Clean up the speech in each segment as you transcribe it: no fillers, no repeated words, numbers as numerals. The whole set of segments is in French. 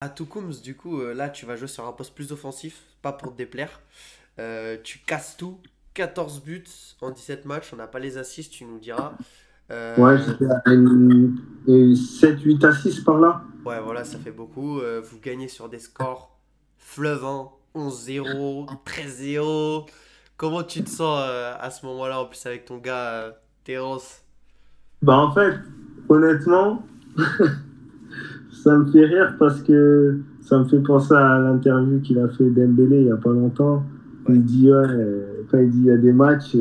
À Toukoums, du coup, là, tu vas jouer sur un poste plus offensif, pas pour te déplaire. Tu casses tout, 14 buts en 17 matchs, on n'a pas les assists, tu nous diras. Ouais, Euh, j'étais à 7-8 à 6 par là. ouais, voilà, ça fait beaucoup. Vous gagnez sur des scores fleuves, hein, 11-0, 13-0. Comment tu te sens à ce moment-là, en plus avec ton gars Terence? Bah en fait, honnêtement, ça me fait rire parce que ça me fait penser à l'interview qu'il a fait Dembélé il y a pas longtemps. Ouais. Il dit, ouais, quand il dit il y a des matchs,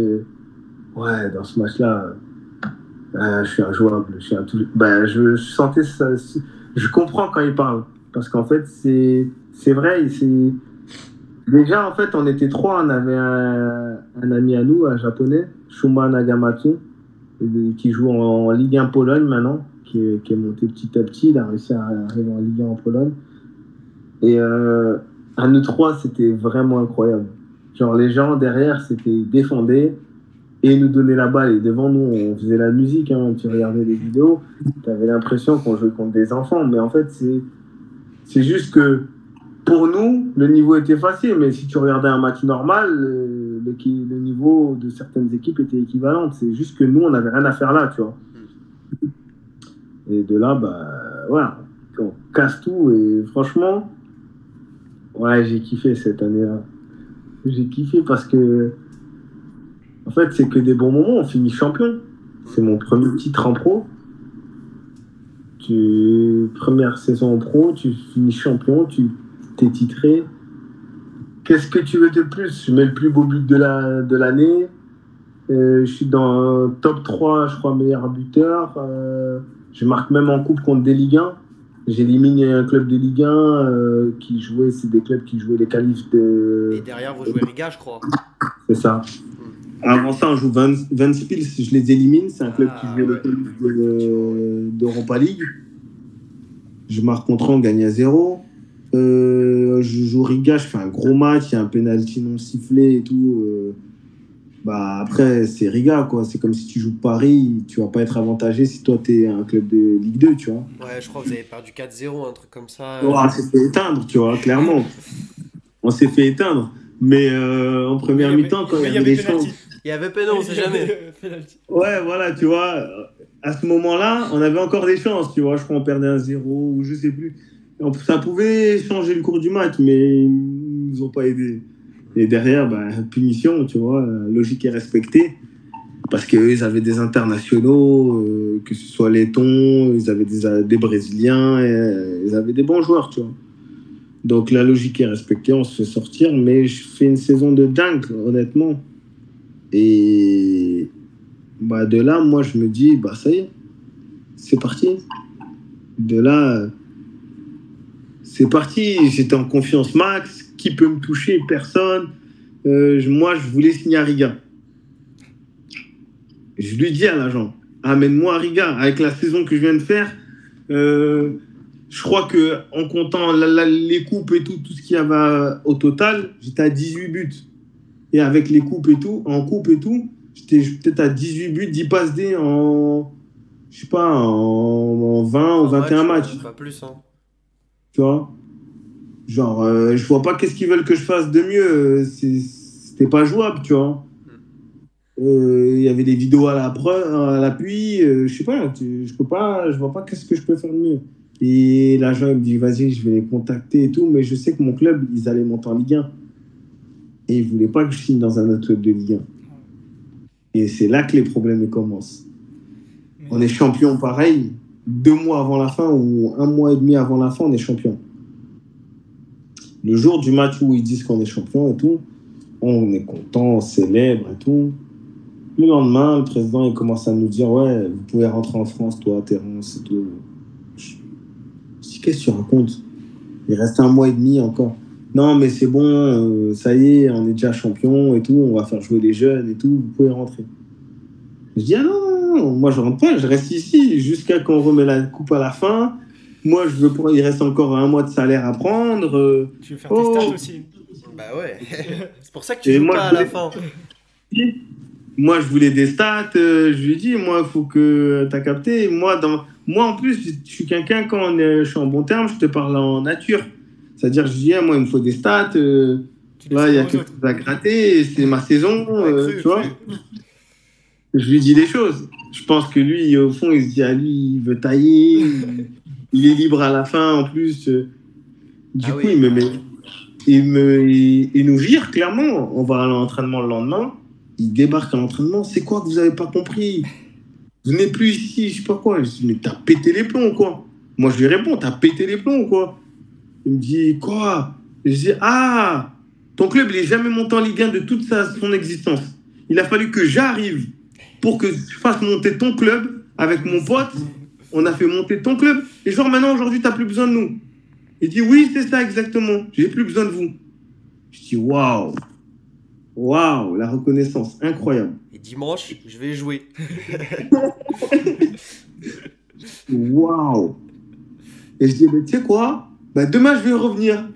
ouais, dans ce match-là, je suis injouable. Je suis un tout... bah, je sentais ça. Je comprends quand il parle. Parce qu'en fait, c'est vrai. Déjà, en fait, on était trois. On avait un ami à nous, un japonais, Shuma Nagamatsu, qui joue en Ligue 1 Pologne maintenant, qui est monté petit à petit. Il a réussi à arriver en Ligue 1 en Pologne. Et à nous trois, c'était vraiment incroyable. Genre, les gens derrière, c'était défendés et ils nous donnaient la balle. Et devant nous, on faisait la musique. Hein. Tu regardais les vidéos, tu avais l'impression qu'on jouait contre des enfants. Mais en fait, c'est juste que pour nous, le niveau était facile. Mais si tu regardais un match normal, le niveau de certaines équipes était équivalent. C'est juste que nous, on n'avait rien à faire là, tu vois. Hmm. Et de là, bah, voilà, on casse tout. Et franchement, ouais, j'ai kiffé cette année-là. J'ai kiffé parce que, en fait, c'est que des bons moments. On finit champion. Hmm. C'est mon premier titre en pro. Première saison en pro, tu finis champion, tu t'es titré. Qu'est-ce que tu veux de plus? Je mets le plus beau but de l'année. Je suis dans top 3 je crois, meilleur buteur. Je marque même en coupe contre des Ligue 1. J'élimine un club de Ligue 1 qui jouait, c'est des clubs qui jouaient les qualifs Et de. derrière, vous jouez Riga, je crois. C'est ça. Hmm. Avant ça, on joue Ventspils, je les élimine. C'est un club qui Ah jouait les ouais, qualifs effectivement, ouais. d'Europa League. Je marque contre eux, on gagne à 0. Je joue Riga, je fais un gros match, il y a un penalty non sifflé et tout. Bah après, c'est Riga, quoi. C'est comme si tu joues Paris, tu vas pas être avantagé si toi, tu es un club de Ligue 2, tu vois. Ouais, je crois que vous avez perdu 4-0, un truc comme ça. On s'est fait éteindre, tu vois, clairement. On s'est fait éteindre. Mais en Mais première mi-temps, quand il y il y avait avait des chances. penalty. Il y avait peine, on sait Il y jamais. avait penalty. Ouais, voilà, tu vois. À ce moment-là, on avait encore des chances, tu vois. Je crois qu'on perdait un 0 ou je sais plus. Ça pouvait changer le cours du match, mais ils nous ont pas aidés. Et derrière, bah, punition, tu vois, logique est respectée. Parce qu'eux, ils avaient des internationaux, que ce soit lettons, ils avaient des Brésiliens, ils avaient des bons joueurs, tu vois. Donc la logique est respectée, on se fait sortir, mais je fais une saison de dingue, honnêtement. Et bah, de là, moi, je me dis, bah ça y est, c'est parti. De là, c'est parti. J'étais en confiance max. Qui peut me toucher? Personne. Moi, je voulais signer à Riga. Je lui dis à l'agent, amène-moi à Riga. Avec la saison que je viens de faire, euh, je crois que en comptant les coupes et tout, tout ce qu'il y avait au total, j'étais à 18 buts. Et avec les coupes et tout, en coupe et tout, j'étais peut-être à 18 buts, 10 passes D en, je sais pas, en 20 ou Un 21 match, matchs. pas plus, hein. Tu vois? Genre, je vois pas qu'est-ce qu'ils veulent que je fasse de mieux. C'était pas jouable, tu vois. Hmm. Il y avait des vidéos à l'appui. Je sais pas, je peux pas, je vois pas qu'est-ce que je peux faire de mieux. Et l'agent il me dit, vas-y, je vais les contacter et tout. Mais je sais que mon club, ils allaient monter en Ligue 1. Et ils voulaient pas que je signe dans un autre club de Ligue 1. Et c'est là que les problèmes ils commencent. On est Mais champion pareil. 2 mois avant la fin ou un mois et demi avant la fin, on est champion. Le jour du match où ils disent qu'on est champion et tout, on est content, on célèbre et tout. Le lendemain, le président il commence à nous dire, ouais, vous pouvez rentrer en France, toi, Terence et tout. Je dis, qu'est-ce que tu racontes? Il reste un mois et demi encore. Non, mais c'est bon, ça y est, on est déjà champion et tout, on va faire jouer les jeunes et tout, vous pouvez rentrer. Je dis, ah non, non, non, moi je rentre pas, je reste ici jusqu'à qu'on remet la coupe à la fin. Moi, il reste encore un mois de salaire à prendre. tu veux faire tes stats Oh, aussi. Bah ouais. C'est pour ça que tu et joues moi pas je à la voulais, fin. moi, je voulais des stats. Je lui ai dit, moi, il faut que tu as capté. Moi, moi, en plus, je suis quelqu'un, quand je suis en bon terme, je te parle en nature. C'est-à-dire, je dis, moi, il me faut des stats. Là, il y a quelque chose à gratter. C'est ma saison. Tu vois. Je lui dis des choses. Je pense que lui, au fond, il se dit, lui, il veut tailler. Il est libre à la fin, en plus. Du coup, il me met. Il nous vire, clairement. On va à l'entraînement le lendemain. Il débarque à l'entraînement. C'est quoi que vous n'avez pas compris? Vous n'êtes plus ici, je sais pas quoi. Je dis, mais t'as pété les plombs ou quoi? Moi, je lui réponds, t'as pété les plombs ou quoi? Il me dit, quoi? Je dis, ton club, il n'est jamais monté en Ligue 1 de toute son existence. Il a fallu que j'arrive pour que je fasse monter ton club avec mon pote. On a fait monter ton club. Et genre, maintenant, aujourd'hui, t'as plus besoin de nous. Il dit, oui, c'est ça, exactement. J'ai plus besoin de vous. Je dis, waouh. Waouh, la reconnaissance, incroyable. Et dimanche, je vais jouer. Waouh. Et je dis, mais tu sais quoi? Demain, je vais revenir.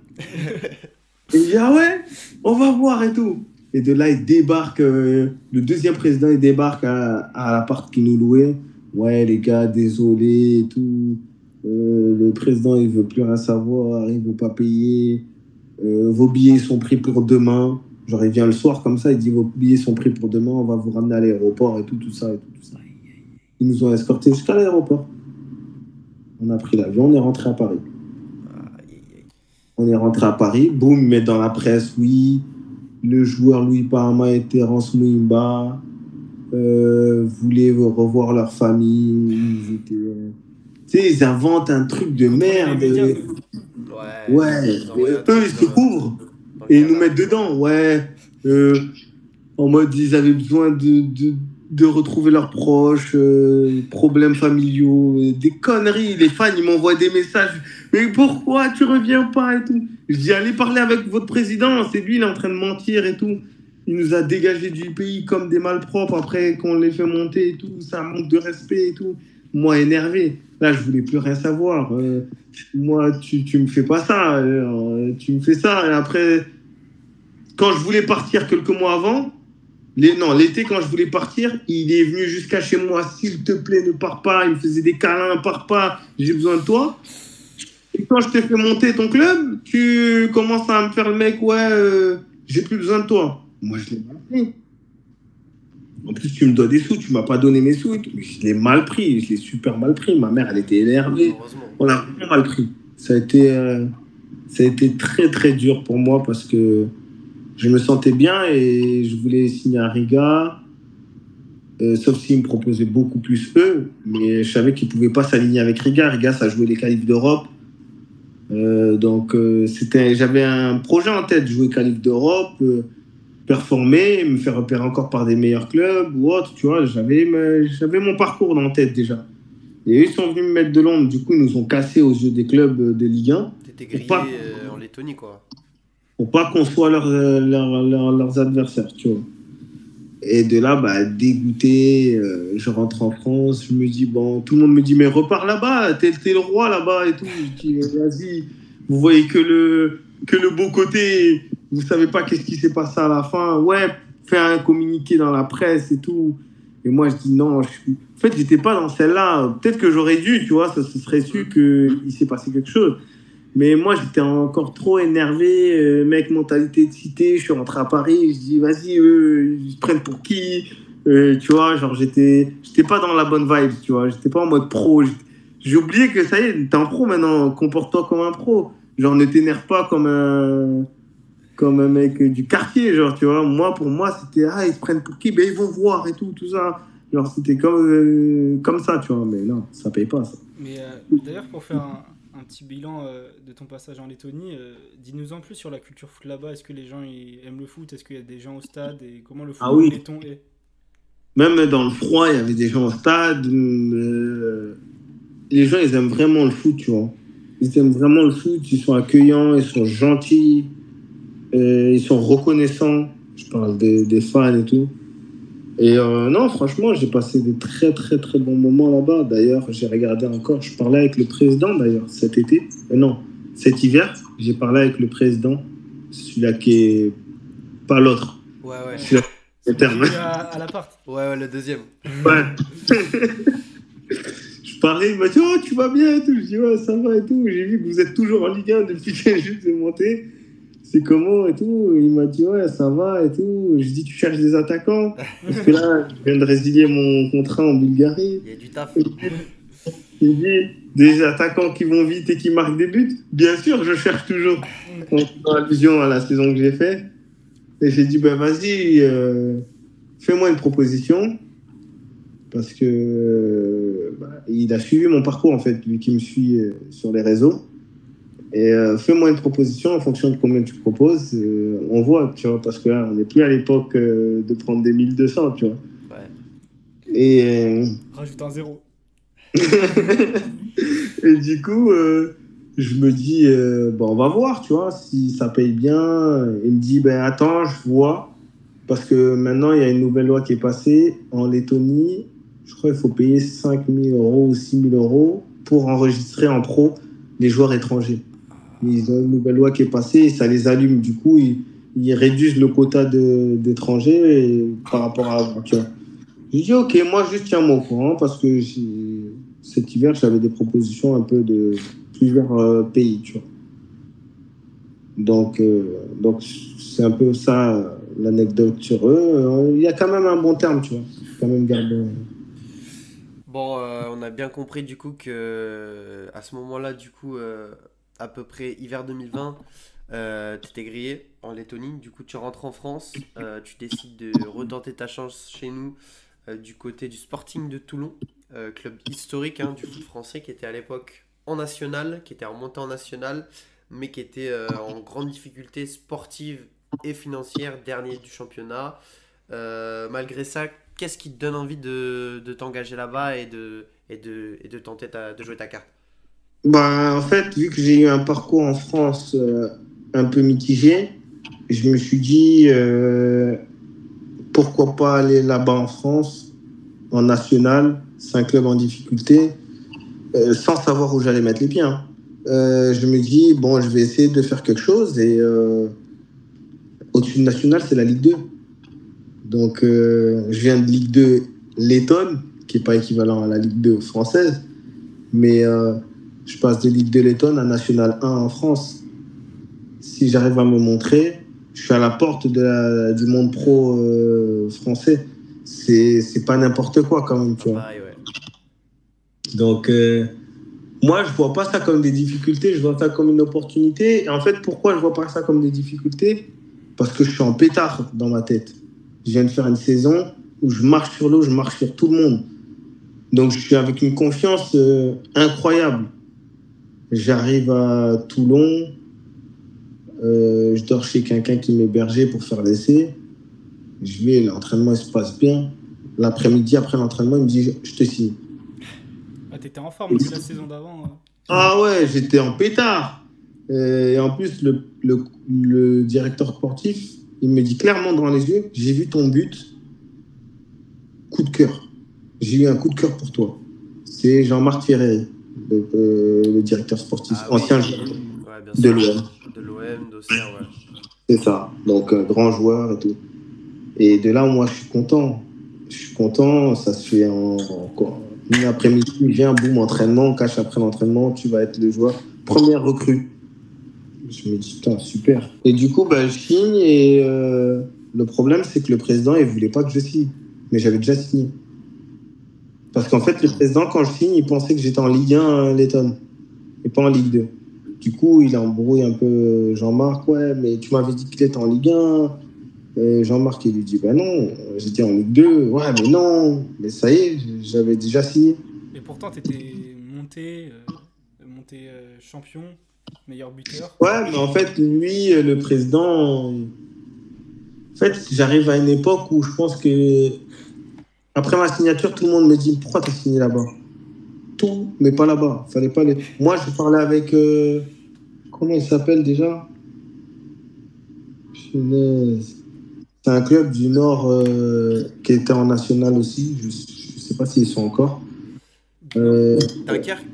Et il dit, ah ouais, on va voir et tout. Et de là, il débarque, le deuxième président, il débarque à l'appart qu'il nous louait. Ouais, les gars, désolé et tout. Le président, il veut plus rien savoir, il veut pas payer. Vos billets sont pris pour demain. Genre, il vient le soir comme ça, il dit, vos billets sont pris pour demain, on va vous ramener à l'aéroport et tout ça et tout ça. Ils nous ont escortés jusqu'à l'aéroport. On a pris l'avion, on est rentré à Paris. On est rentré à Paris, boum, ils mettent dans la presse, oui, le joueur Louis Parma et Terence Mouimba voulaient revoir leur famille. Tu sais, ils inventent un truc de merde. Ouais. Eux, ils se couvrent et ils nous mettent dedans. Ouais. En mode, ils avaient besoin de retrouver leurs proches, problèmes familiaux, des conneries. Les fans, ils m'envoient des messages. Mais pourquoi tu reviens pas et tout? Je dis, allez parler avec votre président. C'est lui, il est en train de mentir et tout. Il nous a dégagés du pays comme des malpropres après qu'on les fait monter et tout. C'est un manque de respect et tout. Moi, énervé. Là, je voulais plus rien savoir. Moi, tu me fais pas ça. Tu me fais ça. Et après, quand je voulais partir quelques mois avant, l'été, quand je voulais partir, il est venu jusqu'à chez moi. S'il te plaît, ne pars pas. Il me faisait des câlins. Pars pas. J'ai besoin de toi. Et quand je t'ai fait monter ton club, tu commences à me faire le mec. Ouais, j'ai plus besoin de toi. Moi, je l'ai mal pris. En plus, tu me dois des sous. Tu m'as pas donné mes sous. Je l'ai mal pris. Je l'ai super mal pris. Ma mère, elle était énervée. On a vraiment mal pris. Ça a été très, très dur pour moi parce que je me sentais bien et je voulais signer à Riga, sauf s'ils me proposaient beaucoup plus eux, mais je savais qu'ils ne pouvaient pas s'aligner avec Riga. Riga, ça jouait les qualifs d'Europe. Donc, j'avais un projet en tête, jouer qualifs d'Europe, performer, me faire repérer encore par des meilleurs clubs ou autre. Tu vois, j'avais mon parcours en tête déjà. Et eux, ils sont venus me mettre de l'ombre. Du coup, ils nous ont cassé aux yeux des clubs de Ligue 1. T'étais grillé en Lettonie, quoi. Pour pas qu'on soit leurs adversaires, tu vois. Et de là, dégoûté, je rentre en France, je me dis, tout le monde me dit, mais repars là-bas, t'es le roi là-bas et tout. Je dis, vas-y, vous voyez que le beau côté, vous savez pas qu'est-ce qui s'est passé à la fin. Ouais, fais un communiqué dans la presse et tout. Et moi, je dis, non, en fait, j'étais pas dans celle-là. Peut-être que j'aurais dû, tu vois, ça se serait su qu'il s'est passé quelque chose. Mais moi, j'étais encore trop énervé, mec, mentalité de cité. Je suis rentré à Paris, je dis, vas-y, ils se prennent pour qui? Tu vois, genre, j'étais pas dans la bonne vibe, tu vois. J'étais pas en mode pro. J'ai oublié que ça y est, t'es un pro maintenant, comporte-toi comme un pro. Genre, ne t'énerve pas comme un mec du quartier, genre, tu vois. Moi, pour moi, c'était, ils se prennent pour qui? Ben, ils vont voir et tout ça. Genre, c'était comme ça, tu vois. Mais non, ça paye pas, ça. Mais d'ailleurs, pour faire un petit bilan de ton passage en Lettonie, dis-nous en plus sur la culture foot là-bas. Est-ce que les gens aiment le foot? Est-ce qu'il y a des gens au stade? Et comment le foot letton est? Même dans le froid, il y avait des gens au stade. Les gens, ils aiment vraiment le foot, tu vois. Ils aiment vraiment le foot, ils sont accueillants, ils sont gentils, ils sont reconnaissants. Je parle des fans et tout. Et non, franchement, j'ai passé des très, très, très bons moments là-bas. D'ailleurs, j'ai regardé encore, je parlais avec le président, d'ailleurs, cet hiver, j'ai parlé avec le président, celui-là qui est pas l'autre. Ouais. Celui-là qui est terme. À l'appart. Ouais, le deuxième. Ouais. Je parlais, il m'a dit oh tu vas bien et tout. Je dis ouais ça va et tout. J'ai vu que vous êtes toujours en Ligue 1 depuis que je suis monté. C'est comment et tout. Il m'a dit ouais ça va et tout. Je dis tu cherches des attaquants parce que là je viens de résilier mon contrat en Bulgarie. Il y a du taf. Il dit des attaquants qui vont vite et qui marquent des buts. Bien sûr je cherche toujours. En allusion à la saison que j'ai fait. Et j'ai dit ben vas-y fais-moi une proposition. Parce que il a suivi mon parcours en fait, lui qui me suit sur les réseaux. Et fais-moi une proposition en fonction de combien tu proposes. On voit, tu vois, parce que là, on n'est plus à l'époque de prendre des 1200, tu vois. Ouais. Et rajoute un zéro. et du coup, je me dis, on va voir, tu vois, si ça paye bien. Il me dit, attends, je vois. Parce que maintenant, il y a une nouvelle loi qui est passée en Lettonie. Je crois qu'il faut payer 5 000 euros ou 6 000 euros pour enregistrer en pro les joueurs étrangers. Ils ont une nouvelle loi qui est passée et ça les allume. Du coup, ils réduisent le quota d'étrangers par rapport à avant. Tu vois. J'ai dit, OK, moi, juste tiens-moi au courant parce que cet hiver, j'avais des propositions un peu de plusieurs pays. Tu vois. Donc, c'est un peu ça l'anecdote sur eux. Il y a quand même un bon terme, tu vois. Quand même gardé. Bon, on a bien compris du coup que à ce moment-là, du coup, à peu près hiver 2020, t'étais grillé en Lettonie. Du coup, tu rentres en France, tu décides de retenter ta chance chez nous du côté du Sporting de Toulon, club historique du foot français qui était à l'époque en national, qui était remonté en national, mais qui était en grande difficulté sportive et financière, dernier du championnat. Malgré ça, qu'est-ce qui te donne envie de t'engager là-bas et de tenter de jouer ta carte? En fait, vu que j'ai eu un parcours en France un peu mitigé, je me suis dit pourquoi pas aller là-bas en France, en national, c'est un club en difficulté, sans savoir où j'allais mettre les pieds. Hein. Je me dis, je vais essayer de faire quelque chose et au-dessus de national, c'est la Ligue 2. Donc, je viens de Ligue 2 lettonne, qui n'est pas équivalent à la Ligue 2 française, mais je passe de Ligue 2 lettonne à National 1 en France. Si j'arrive à me montrer, je suis à la porte du monde pro français. C'est pas n'importe quoi quand même, tu vois. Pareil, ouais. Donc, moi, je vois pas ça comme des difficultés, je vois ça comme une opportunité. Et en fait, pourquoi je vois pas ça comme des difficultés? Parce que je suis en pétard dans ma tête. Je viens de faire une saison où je marche sur l'eau, je marche sur tout le monde. Donc, je suis avec une confiance incroyable. J'arrive à Toulon, je dors chez quelqu'un qui m'hébergeait pour faire l'essai. Je vais, l'entraînement il se passe bien. L'après-midi, après l'entraînement, il me dit je te signe. Ah, t'étais en forme depuis la saison d'avant. Ah ouais, j'étais en pétard. Et en plus, le directeur sportif, il me dit clairement dans les yeux, j'ai vu ton but, coup de cœur. J'ai eu un coup de cœur pour toi. C'est Jean-Marc Ferreri, le directeur sportif, ancien joueur de l'OM. De l'OM, d'Auxerre, ouais. C'est ça, donc grand joueur et tout. Et de là, moi, je suis content. Je suis content, ça se fait une après-midi, viens, boum, entraînement, cache après l'entraînement, tu vas être le joueur. Première recrue. Je me dis, putain, super. Et du coup, je signe et le problème, c'est que le président, il voulait pas que je signe. Mais j'avais déjà signé. Parce qu'en fait, le président, quand je signe, il pensait que j'étais en Ligue 1 lettonne et pas en Ligue 2. Du coup, il embrouille un peu Jean-Marc. Ouais, mais tu m'avais dit qu'il était en Ligue 1. Jean-Marc, il lui dit, non, j'étais en Ligue 2. Ouais, mais non. Mais ça y est, j'avais déjà signé. Et pourtant, tu étais monté champion, meilleur buteur. Ouais, mais en fait, lui, le président... En fait, j'arrive à une époque où je pense que... Après ma signature, tout le monde me dit, pourquoi tu as signé là-bas? Tout, mais pas là-bas. Fallait pas aller... Moi, je parlais avec... comment il s'appelle déjà? C'est un club du Nord qui était en national aussi. Je ne sais pas s'ils sont encore. Dunkerque?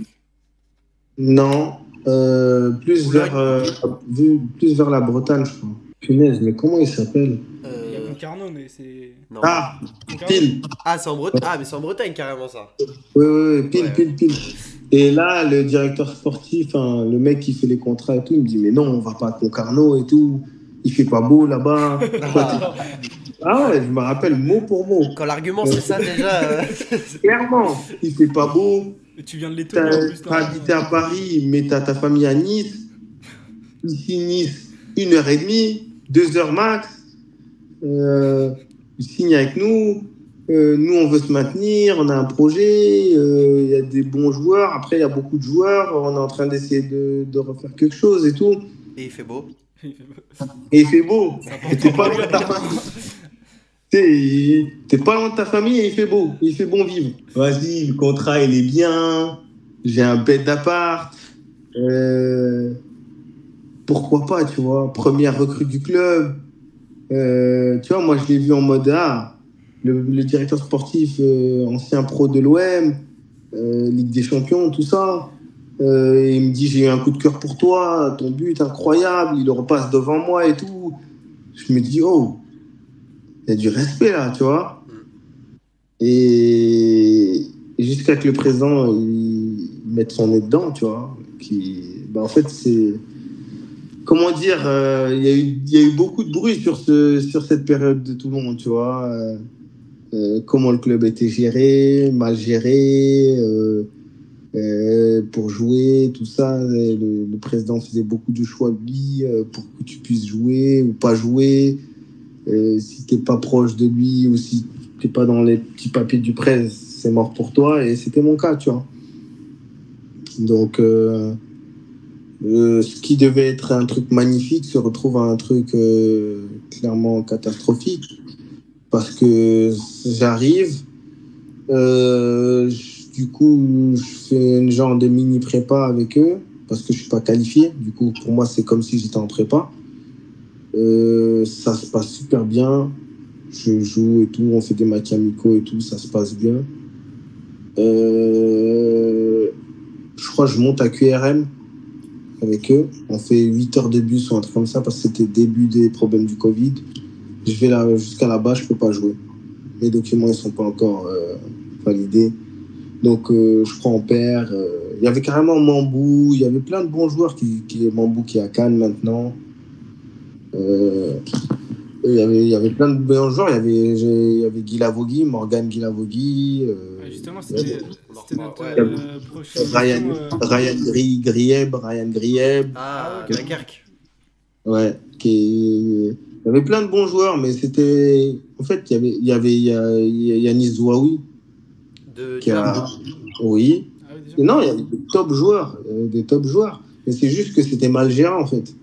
Non. Plus vers la Bretagne, je crois. Punaise, mais comment il s'appelle? Concarneau, mais c'est. Non. Ah, Concarneau. pile. Ah, c'est en Bretagne. Ah, mais c'est en Bretagne carrément ça. Ouais, pile, Ouais. pile. Et là, le directeur sportif, hein, le mec qui fait les contrats et tout, il me dit, mais non, on va pas à Concarneau et tout. Il fait pas beau là-bas. Ah ouais, je me rappelle mot pour mot. Quand l'argument c'est ça déjà. Clairement, il fait pas beau. Et tu viens de Lettonie en plus. T'as habité à Paris, mais t'as ta famille à Nice. Ici, Nice, 1h30, 2h max. Il signe avec nous. Nous, on veut se maintenir. On a un projet. Il y a des bons joueurs. Après, il y a beaucoup de joueurs. On est en train d'essayer de refaire quelque chose et tout. Et il fait beau. Et il fait beau. Et t'es pas loin de ta famille. T'es pas loin de ta famille et il fait beau. Il fait bon vivre. Vas-y, le contrat, il est bien. J'ai un bête d'appart. Pourquoi pas, tu vois. Première recrue du club. Tu vois, moi, je l'ai vu en mode le directeur sportif, ancien pro de l'OM, Ligue des Champions, tout ça. Et il me dit, j'ai eu un coup de cœur pour toi, ton but incroyable, il le repasse devant moi et tout. Je me dis, oh, il y a du respect là, tu vois. Et jusqu'à que le président il mette son nez dedans, tu vois. En fait, c'est. Comment dire, il y a eu beaucoup de bruit sur cette période de Toulon, tu vois. Comment le club était géré, mal géré. Pour jouer, tout ça, le président faisait beaucoup de choix de lui pour que tu puisses jouer ou pas jouer. Si t'es pas proche de lui ou si t'es pas dans les petits papiers du presse, c'est mort pour toi. Et c'était mon cas, tu vois. Donc, ce qui devait être un truc magnifique se retrouve à un truc clairement catastrophique. Parce que j'arrive, du coup, je fais une genre de mini prépa avec eux parce que je suis pas qualifié. Du coup, pour moi, c'est comme si j'étais en prépa. Ça se passe super bien. Je joue et tout. On fait des matchs amicaux et tout. Ça se passe bien. Je crois que je monte à QRM avec eux. On fait 8 heures de bus ou un truc comme ça parce que c'était le début des problèmes du Covid. Je vais là jusqu'à là-bas, je peux pas jouer. Mes documents, ils sont pas encore validés. Donc, je crois en père. Il y avait carrément Mambou. Il y avait plein de bons joueurs Mambou qui est à Cannes maintenant. Il y avait plein de bons joueurs. Il y avait Guy Lavogui, Morgane Guy Lavogui. Justement, c'était notre prochaine Ryan Grieb. Ah, Dunkerque. Ouais. Il y avait plein de bons joueurs, mais c'était. En fait, il y avait Yanis Zouaoui. Oui. Non, il y avait des top joueurs. Mais c'est juste que c'était mal géré, en fait.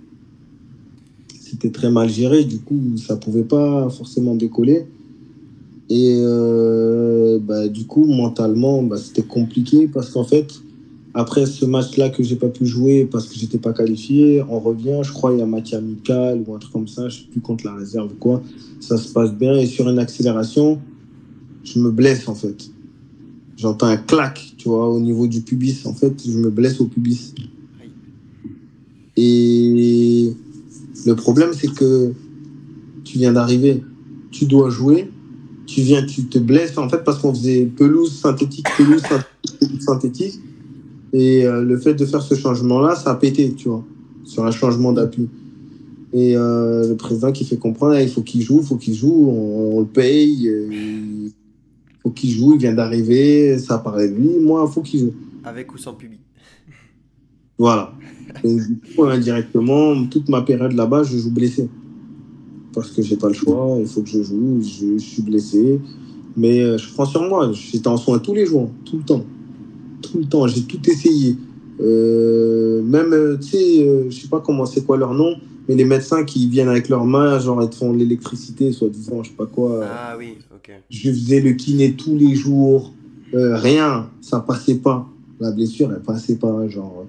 C'était très mal géré, du coup, ça pouvait pas forcément décoller. Et du coup, mentalement, c'était compliqué parce qu'en fait, après ce match-là que j'ai pas pu jouer parce que j'étais pas qualifié, on revient, je crois il y a match amical ou un truc comme ça, je sais plus contre la réserve ou quoi. Ça se passe bien et sur une accélération, je me blesse en fait. J'entends un clac, tu vois, au niveau du pubis. En fait, je me blesse au pubis. Et le problème, c'est que tu viens d'arriver, tu dois jouer, tu te blesses en fait parce qu'on faisait pelouse synthétique. Et le fait de faire ce changement-là, ça a pété, tu vois, sur un changement d'appui. Et le président qui fait comprendre, il faut qu'il joue, on le paye, il faut qu'il joue, il vient d'arriver, ça paraît de lui, moi, il faut qu'il joue. Avec ou sans pubis. Voilà. Et du coup, indirectement, toute ma période là-bas, je joue blessé. Parce que j'ai pas le choix, il faut que je joue, je suis blessé. Mais je prends sur moi, j'étais en soins tous les jours, tout le temps. Tout le temps, j'ai tout essayé. Même, tu sais, je sais pas comment, c'est quoi leur nom, mais les médecins qui viennent avec leurs mains, genre ils te font l'électricité, soi-disant, je sais pas quoi. Ah oui, ok. Je faisais le kiné tous les jours, rien, ça passait pas. La blessure, elle passait pas, genre.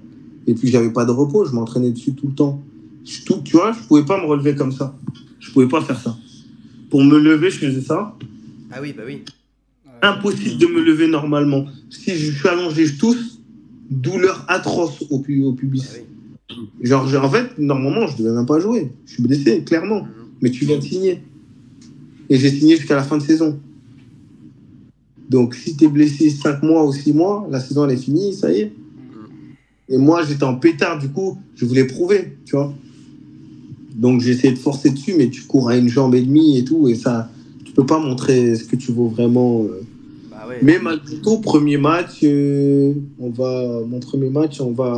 Et puis j'avais pas de repos, je m'entraînais dessus tout le temps. Tu vois, je pouvais pas me relever comme ça. Je pouvais pas faire ça. Pour me lever, je faisais ça. Ah oui, bah oui. Impossible de me lever normalement. Si je suis allongé, je tousse. Douleur atroce au pubis. Ah oui. Genre, en fait, normalement, je devais même pas jouer. Je suis blessé, clairement. Mais tu viens de signer. et j'ai signé jusqu'à la fin de saison. Donc, si tu es blessé 5 mois ou 6 mois, la saison, elle est finie, ça y est. Et moi, j'étais en pétard, du coup, je voulais prouver, tu vois. Donc, j'ai essayé de forcer dessus, mais tu cours à une jambe et demie et tout, et ça, tu peux pas montrer ce que tu vaux vraiment. Bah ouais. Mais malgré tout, premier match, on va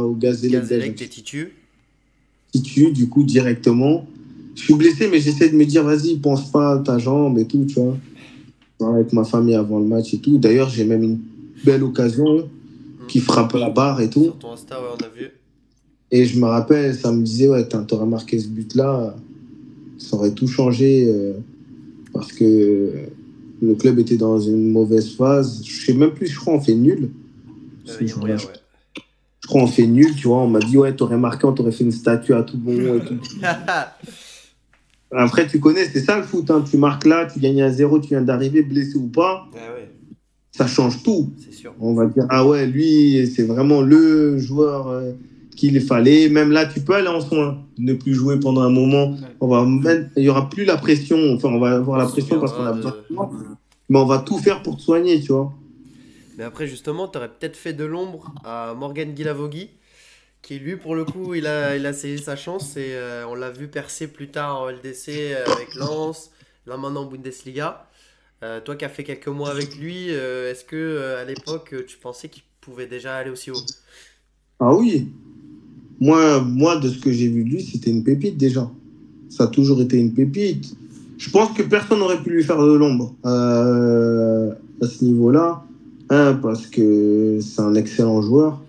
au Gazélec, t'es titu. Du coup, directement. Je suis blessé, mais j'essaie de me dire, vas-y, pense pas à ta jambe et tout, tu vois. Avec ma famille avant le match et tout. D'ailleurs, j'ai même une belle occasion qui frappe la barre et tout. Sur ton Insta, ouais, on a vu. Et je me rappelle, ça me disait, ouais, t'aurais marqué ce but-là, ça aurait tout changé parce que le club était dans une mauvaise phase. Je sais même plus, je crois on fait nul. Ouais. Je crois on fait nul, tu vois. On m'a dit, ouais, t'aurais marqué, on t'aurait fait une statue à tout bon et tout. Après, tu connais, c'est ça le foot. Hein. Tu marques là, tu gagnes 1-0, tu viens d'arriver, blessé ou pas. Ouais. Ça change tout. C'est sûr. On va dire, ah ouais, lui, c'est vraiment le joueur qu'il fallait. Même là, tu peux aller en soin, ne plus jouer pendant un moment. Il n'y aura plus la pression. Enfin, on va avoir la pression parce qu'on a besoin de toi. Mais on va tout faire pour te soigner, tu vois. Mais après, justement, tu aurais peut-être fait de l'ombre à Morgan Guilavogui, qui lui, pour le coup, il a saisi sa chance et on l'a vu percer plus tard en LDC avec Lens, là maintenant en Bundesliga. Toi qui as fait quelques mois avec lui, est-ce que à l'époque tu pensais qu'il pouvait déjà aller aussi haut? Ah oui, moi de ce que j'ai vu de lui, c'était une pépite déjà. Ça a toujours été une pépite. Je pense que personne n'aurait pu lui faire de l'ombre à ce niveau-là. Un, parce que c'est un excellent joueur.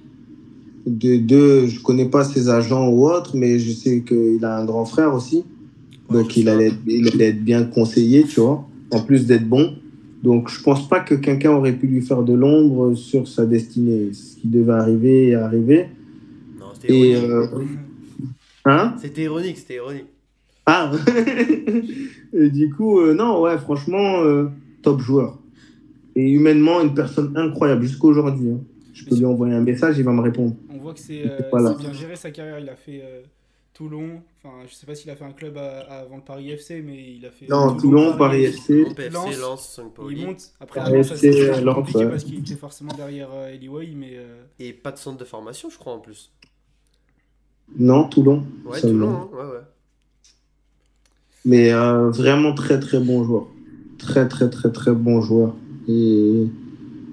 Deux, je connais pas ses agents ou autres, mais je sais qu'il a un grand frère aussi. Donc il allait être bien conseillé, tu vois, en plus d'être bon. Donc je pense pas que quelqu'un aurait pu lui faire de l'ombre sur sa destinée. Ce qui devait arriver est arrivé. Non, c'était ironique. Hein? C'était ironique. Ah. Et du coup, non, ouais, franchement, top joueur. Et humainement, une personne incroyable jusqu'à aujourd'hui. Hein. Je peux lui envoyer un message, il va me répondre. On voit que c'est bien géré sa carrière. Il a fait Toulon. Enfin, je sais pas s'il a fait un club avant le Paris FC, mais il a fait. Non, Toulon, Paris FC. Lens, il monte. Après, Paris ça c'est compliqué ouais. parce qu'il était forcément derrière Eliway, mais. Et pas de centre de formation, je crois en plus. Non, Toulon. Ouais, Toulon, hein, ouais. Mais vraiment très très bon joueur. Très très très très bon joueur. Et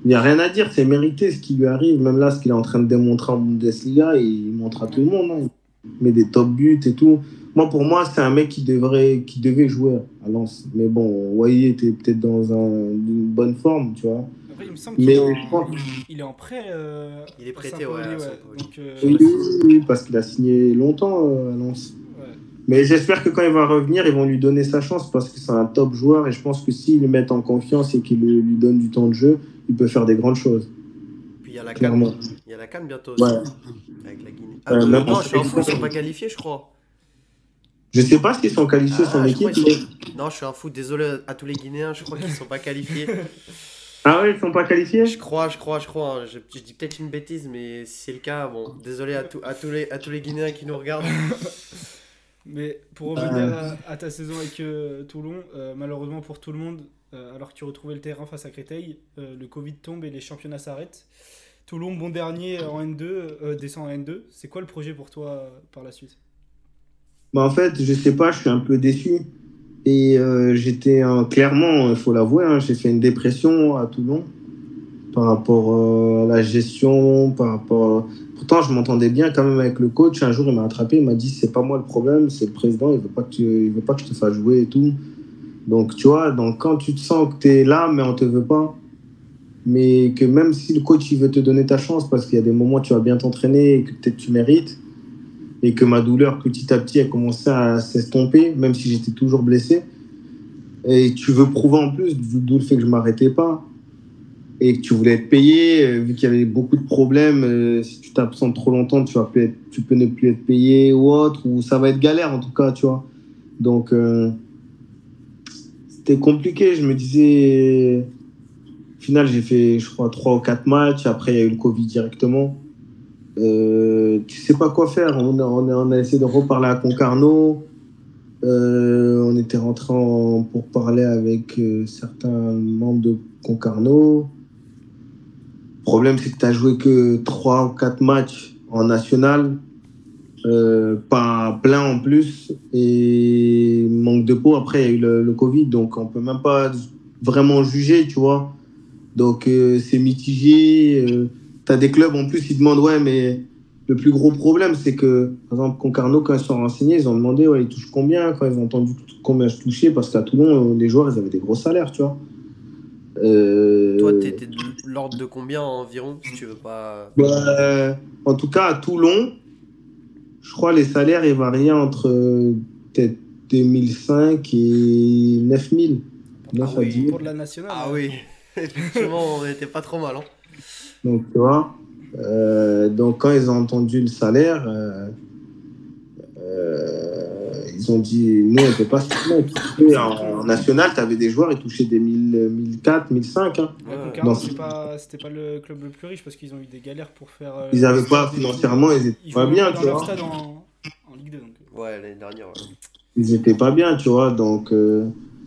il n'y a rien à dire, c'est mérité ce qui lui arrive. Même là, ce qu'il est en train de démontrer en Bundesliga, il montre à tout le monde. Hein. Il met des top buts et tout. Pour moi, c'est un mec qui devait jouer à Lens. Mais bon, Wai était peut-être dans une bonne forme, tu vois. Après, il me semble qu'il est en prêt. Il est prêté, ouais. Donc, oui, parce qu'il a signé longtemps à Lens. Mais j'espère que quand il va revenir, ils vont lui donner sa chance parce que c'est un top joueur et je pense que s'ils le mettent en confiance et qu'ils lui donnent du temps de jeu, il peut faire des grandes choses. Puis il y a la CAN. Il y a la CAN bientôt aussi. Ouais. Avec la Guinée. Non, je suis en fou, ils sont pas qualifiés, je crois. Je sais pas s'ils sont qualifiés son équipe. Non, je suis un fou, désolé à tous les Guinéens, je crois qu'ils sont pas qualifiés. Ah ouais, ils sont pas qualifiés? Je crois. Hein. Je dis peut-être une bêtise, mais si c'est le cas, bon, désolé à tous les Guinéens qui nous regardent. Mais pour revenir à ta saison avec Toulon, malheureusement pour tout le monde, alors que tu retrouvais le terrain face à Créteil, le Covid tombe et les championnats s'arrêtent. Toulon, bon dernier en N2, descend en N2. C'est quoi le projet pour toi par la suite? En fait, je sais pas, je suis un peu déçu. Et j'étais, clairement, il faut l'avouer, hein, j'ai fait une dépression à Toulon par rapport à la gestion, Pourtant, je m'entendais bien quand même avec le coach. Un jour, il m'a attrapé, il m'a dit c'est pas moi le problème, c'est le président, il veut pas que je te fasse jouer et tout. Donc, tu vois, quand tu te sens que tu es là, mais on te veut pas, mais que même si le coach il veut te donner ta chance, parce qu'il y a des moments où tu vas bien t'entraîner et que peut-être tu mérites, et que ma douleur petit à petit a commencé à s'estomper, même si j'étais toujours blessé, et tu veux prouver en plus, d'où le fait que je m'arrêtais pas, et que tu voulais être payé, vu qu'il y avait beaucoup de problèmes, si tu t'absentes trop longtemps, tu peux ne plus être payé ou autre, ou ça va être galère en tout cas, tu vois. Donc, c'était compliqué, je me disais... Au final, j'ai fait, je crois, 3 ou 4 matchs, après il y a eu le Covid directement. Tu sais pas quoi faire, on a essayé de reparler à Concarneau, On était rentré pour parler avec certains membres de Concarneau. Le problème, c'est que tu as joué que 3 ou 4 matchs en national, pas plein en plus, et manque de peau. Après, il y a eu le Covid, donc on peut même pas vraiment juger, tu vois. Donc, c'est mitigé. Tu as des clubs, en plus, ils demandent, ouais, mais le plus gros problème, c'est que, par exemple, Concarneau, quand ils sont renseignés, ils ont demandé, ouais, ils touchent combien, quand ils ont entendu combien je touchais, parce qu'à Toulon, les joueurs, ils avaient des gros salaires, tu vois. Toi, Euh, t'étais de l'ordre de combien environ, si tu veux pas. En tout cas, à Toulon, je crois les salaires, ils variaient entre peut-être 2005 et 9000. Ah 9 à oui. 10 000. Pour de la nationale. Ah oui, effectivement, on était pas trop mal. Hein. Donc, tu vois. Donc, quand ils ont entendu le salaire, ils ont dit, nous, on ne peut pas se permettre. En national, tu avais des joueurs, ils touchaient des 1000, 1004, 1005. Hein. Ouais, Ouais. Concarneau, Non. c'était pas le club le plus riche parce qu'ils ont eu des galères pour faire. Ils n'avaient le pas stade et tout. financièrement, ils n'étaient Ils pas jouaient même bien, pas dans tu leur vois. stade en Ligue 2. Donc. Ouais, l'année dernière. Ouais. Ils n'étaient pas bien, tu vois. Donc,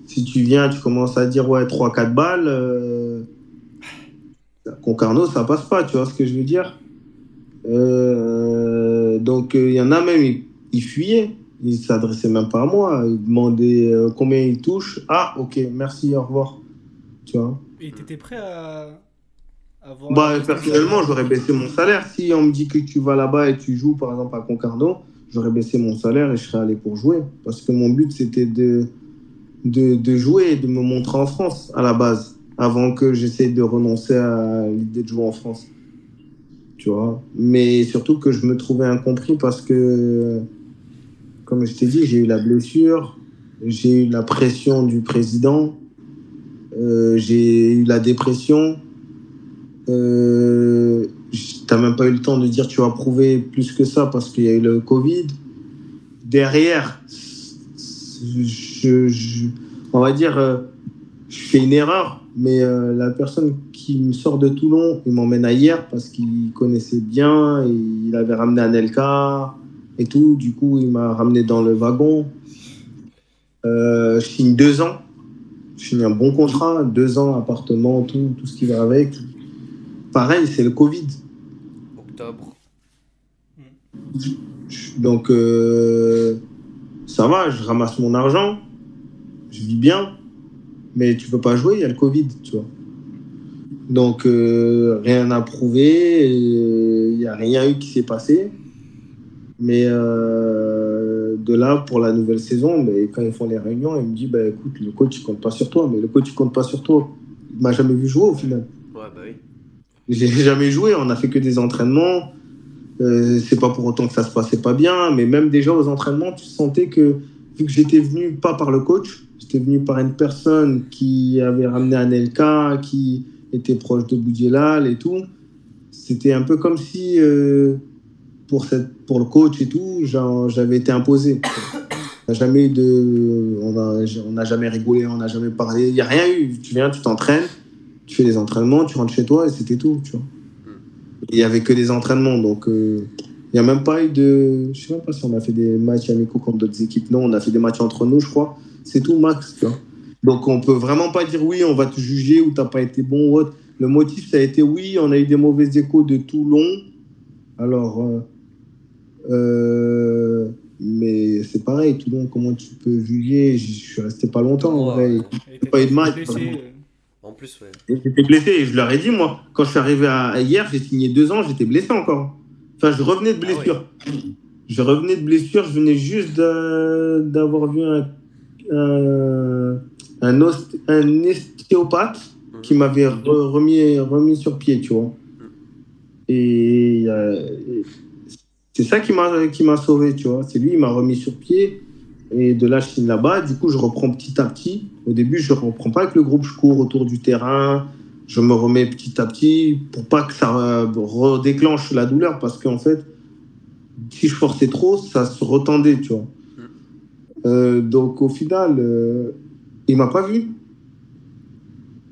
si tu viens, tu commences à dire, ouais, 3-4 balles, Concarneau, ça passe pas, tu vois ce que je veux dire. Donc, il y en a même, ils fuyaient. Ils ne s'adressaient même pas à moi. Ils demandaient combien ils touchent. Ah, ok, merci, au revoir. Tu vois. Et t'étais prêt à voir Bah, baisser le personnellement, salaire j'aurais baissé mon salaire. Si on me dit que tu vas là-bas et tu joues, par exemple, à Concarneau, j'aurais baissé mon salaire et je serais allé pour jouer. Parce que mon but, c'était de jouer et de me montrer en France, à la base, avant que j'essaie de renoncer à l'idée de jouer en France. Tu vois. Mais surtout que je me trouvais incompris parce que, comme je t'ai dit, j'ai eu la blessure, j'ai eu la pression du président, j'ai eu la dépression. T'as même pas eu le temps de dire tu vas prouver plus que ça parce qu'il y a eu le Covid. Derrière, on va dire, je fais une erreur, mais la personne qui me sort de Toulon, il m'emmène ailleurs parce qu'il connaissait bien, et il avait ramené Anelka et tout. Du coup, il m'a ramené dans le wagon. Je signe 2 ans. Je signe un bon contrat, 2 ans, appartement, tout ce qui va avec. Pareil, c'est le Covid. Octobre. Donc, ça va, je ramasse mon argent, je vis bien, mais tu peux pas jouer, il y a le Covid, tu vois. Donc, rien à prouver, il n'y a rien eu qui s'est passé. Mais de là, pour la nouvelle saison, quand ils font les réunions, ils me disent, bah, écoute, le coach, il compte pas sur toi. Mais le coach, il compte pas sur toi. Il m'a jamais vu jouer au final. Ouais, bah oui. J'ai jamais joué, on a fait que des entraînements. C'est pas pour autant que ça se passait pas bien, mais même déjà aux entraînements, tu sentais que, vu que j'étais venu pas par le coach, j'étais venu par une personne qui avait ramené Anelka, qui était proche de Boudjelal et tout. C'était un peu comme si, pour le coach et tout, j'avais été imposé. On n'a jamais eu on n'a jamais rigolé, on n'a jamais parlé, il n'y a rien eu. Tu viens, tu t'entraînes, tu fais des entraînements, tu rentres chez toi et c'était tout, tu vois. Il n'y avait que des entraînements, donc il n'y a même pas eu de... Je ne sais même pas si on a fait des matchs amicaux contre d'autres équipes. Non, on a fait des matchs entre nous, je crois. C'est tout, max. Tu vois. Donc on ne peut vraiment pas dire oui, on va te juger ou tu n'as pas été bon ou autre. Le motif, ça a été oui, on a eu des mauvais échos de Toulon. Alors, mais c'est pareil, Toulon, comment tu peux juger? Je suis resté pas longtemps, en vrai. Il n'y a pas eu de match. En plus, ouais. J'étais blessé et je leur ai dit, moi, quand je suis arrivé hier, j'ai signé 2 ans, j'étais blessé encore. Enfin, je revenais de blessure. Ah ouais. Je revenais de blessure, je venais juste d'avoir vu un ostéopathe qui m'avait remis sur pied, tu vois. Et c'est ça qui m'a sauvé, tu vois. C'est lui, il m'a remis sur pied. Et de là, je signe là-bas. Du coup, je reprends petit à petit. Au début, je ne reprends pas avec le groupe. Je cours autour du terrain. Je me remets petit à petit pour pas que ça redéclenche la douleur. Parce qu'en fait, si je forçais trop, ça se retendait, tu vois. Donc, au final, il ne m'a pas vu.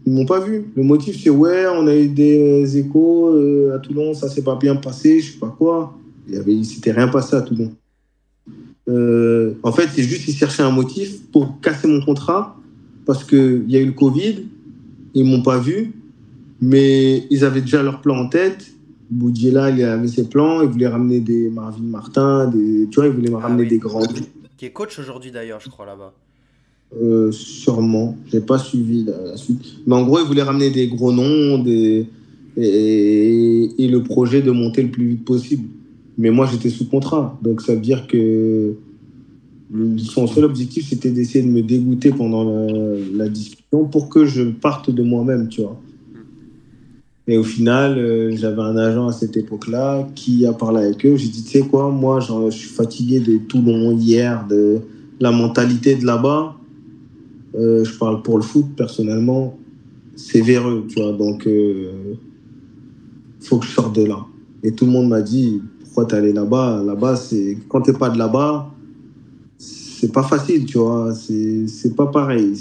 Ils ne m'ont pas vu. Le motif, c'est ouais, on a eu des échos à Toulon. Ça ne s'est pas bien passé. Je ne sais pas quoi. Il ne s'était rien passé à Toulon. En fait, c'est juste qu'ils cherchaient un motif pour casser mon contrat parce qu'il y a eu le Covid, ils ne m'ont pas vu, mais ils avaient déjà leur plan en tête. Boudjela, il avait ses plans, il voulait ramener des Marvin Martin, tu vois, il voulait me ramener des grands. Qui est coach aujourd'hui d'ailleurs, je crois, là-bas. Sûrement, je n'ai pas suivi la suite. Mais en gros, il voulait ramener des gros noms et le projet de monter le plus vite possible. Mais moi, j'étais sous contrat. Donc, ça veut dire que son seul objectif, c'était d'essayer de me dégoûter pendant la discussion pour que je parte de moi-même, tu vois. Et au final, j'avais un agent à cette époque-là qui a parlé avec eux. J'ai dit, tu sais quoi, moi, je suis fatigué de Toulon hier, de la mentalité de là-bas. Je parle pour le foot, personnellement. C'est véreux, tu vois. Donc, faut que je sorte de là. Et tout le monde m'a dit, pourquoi t'es allé là-bas? Là-bas, quand t'es pas de là-bas, c'est pas facile, tu vois. C'est pas pareil.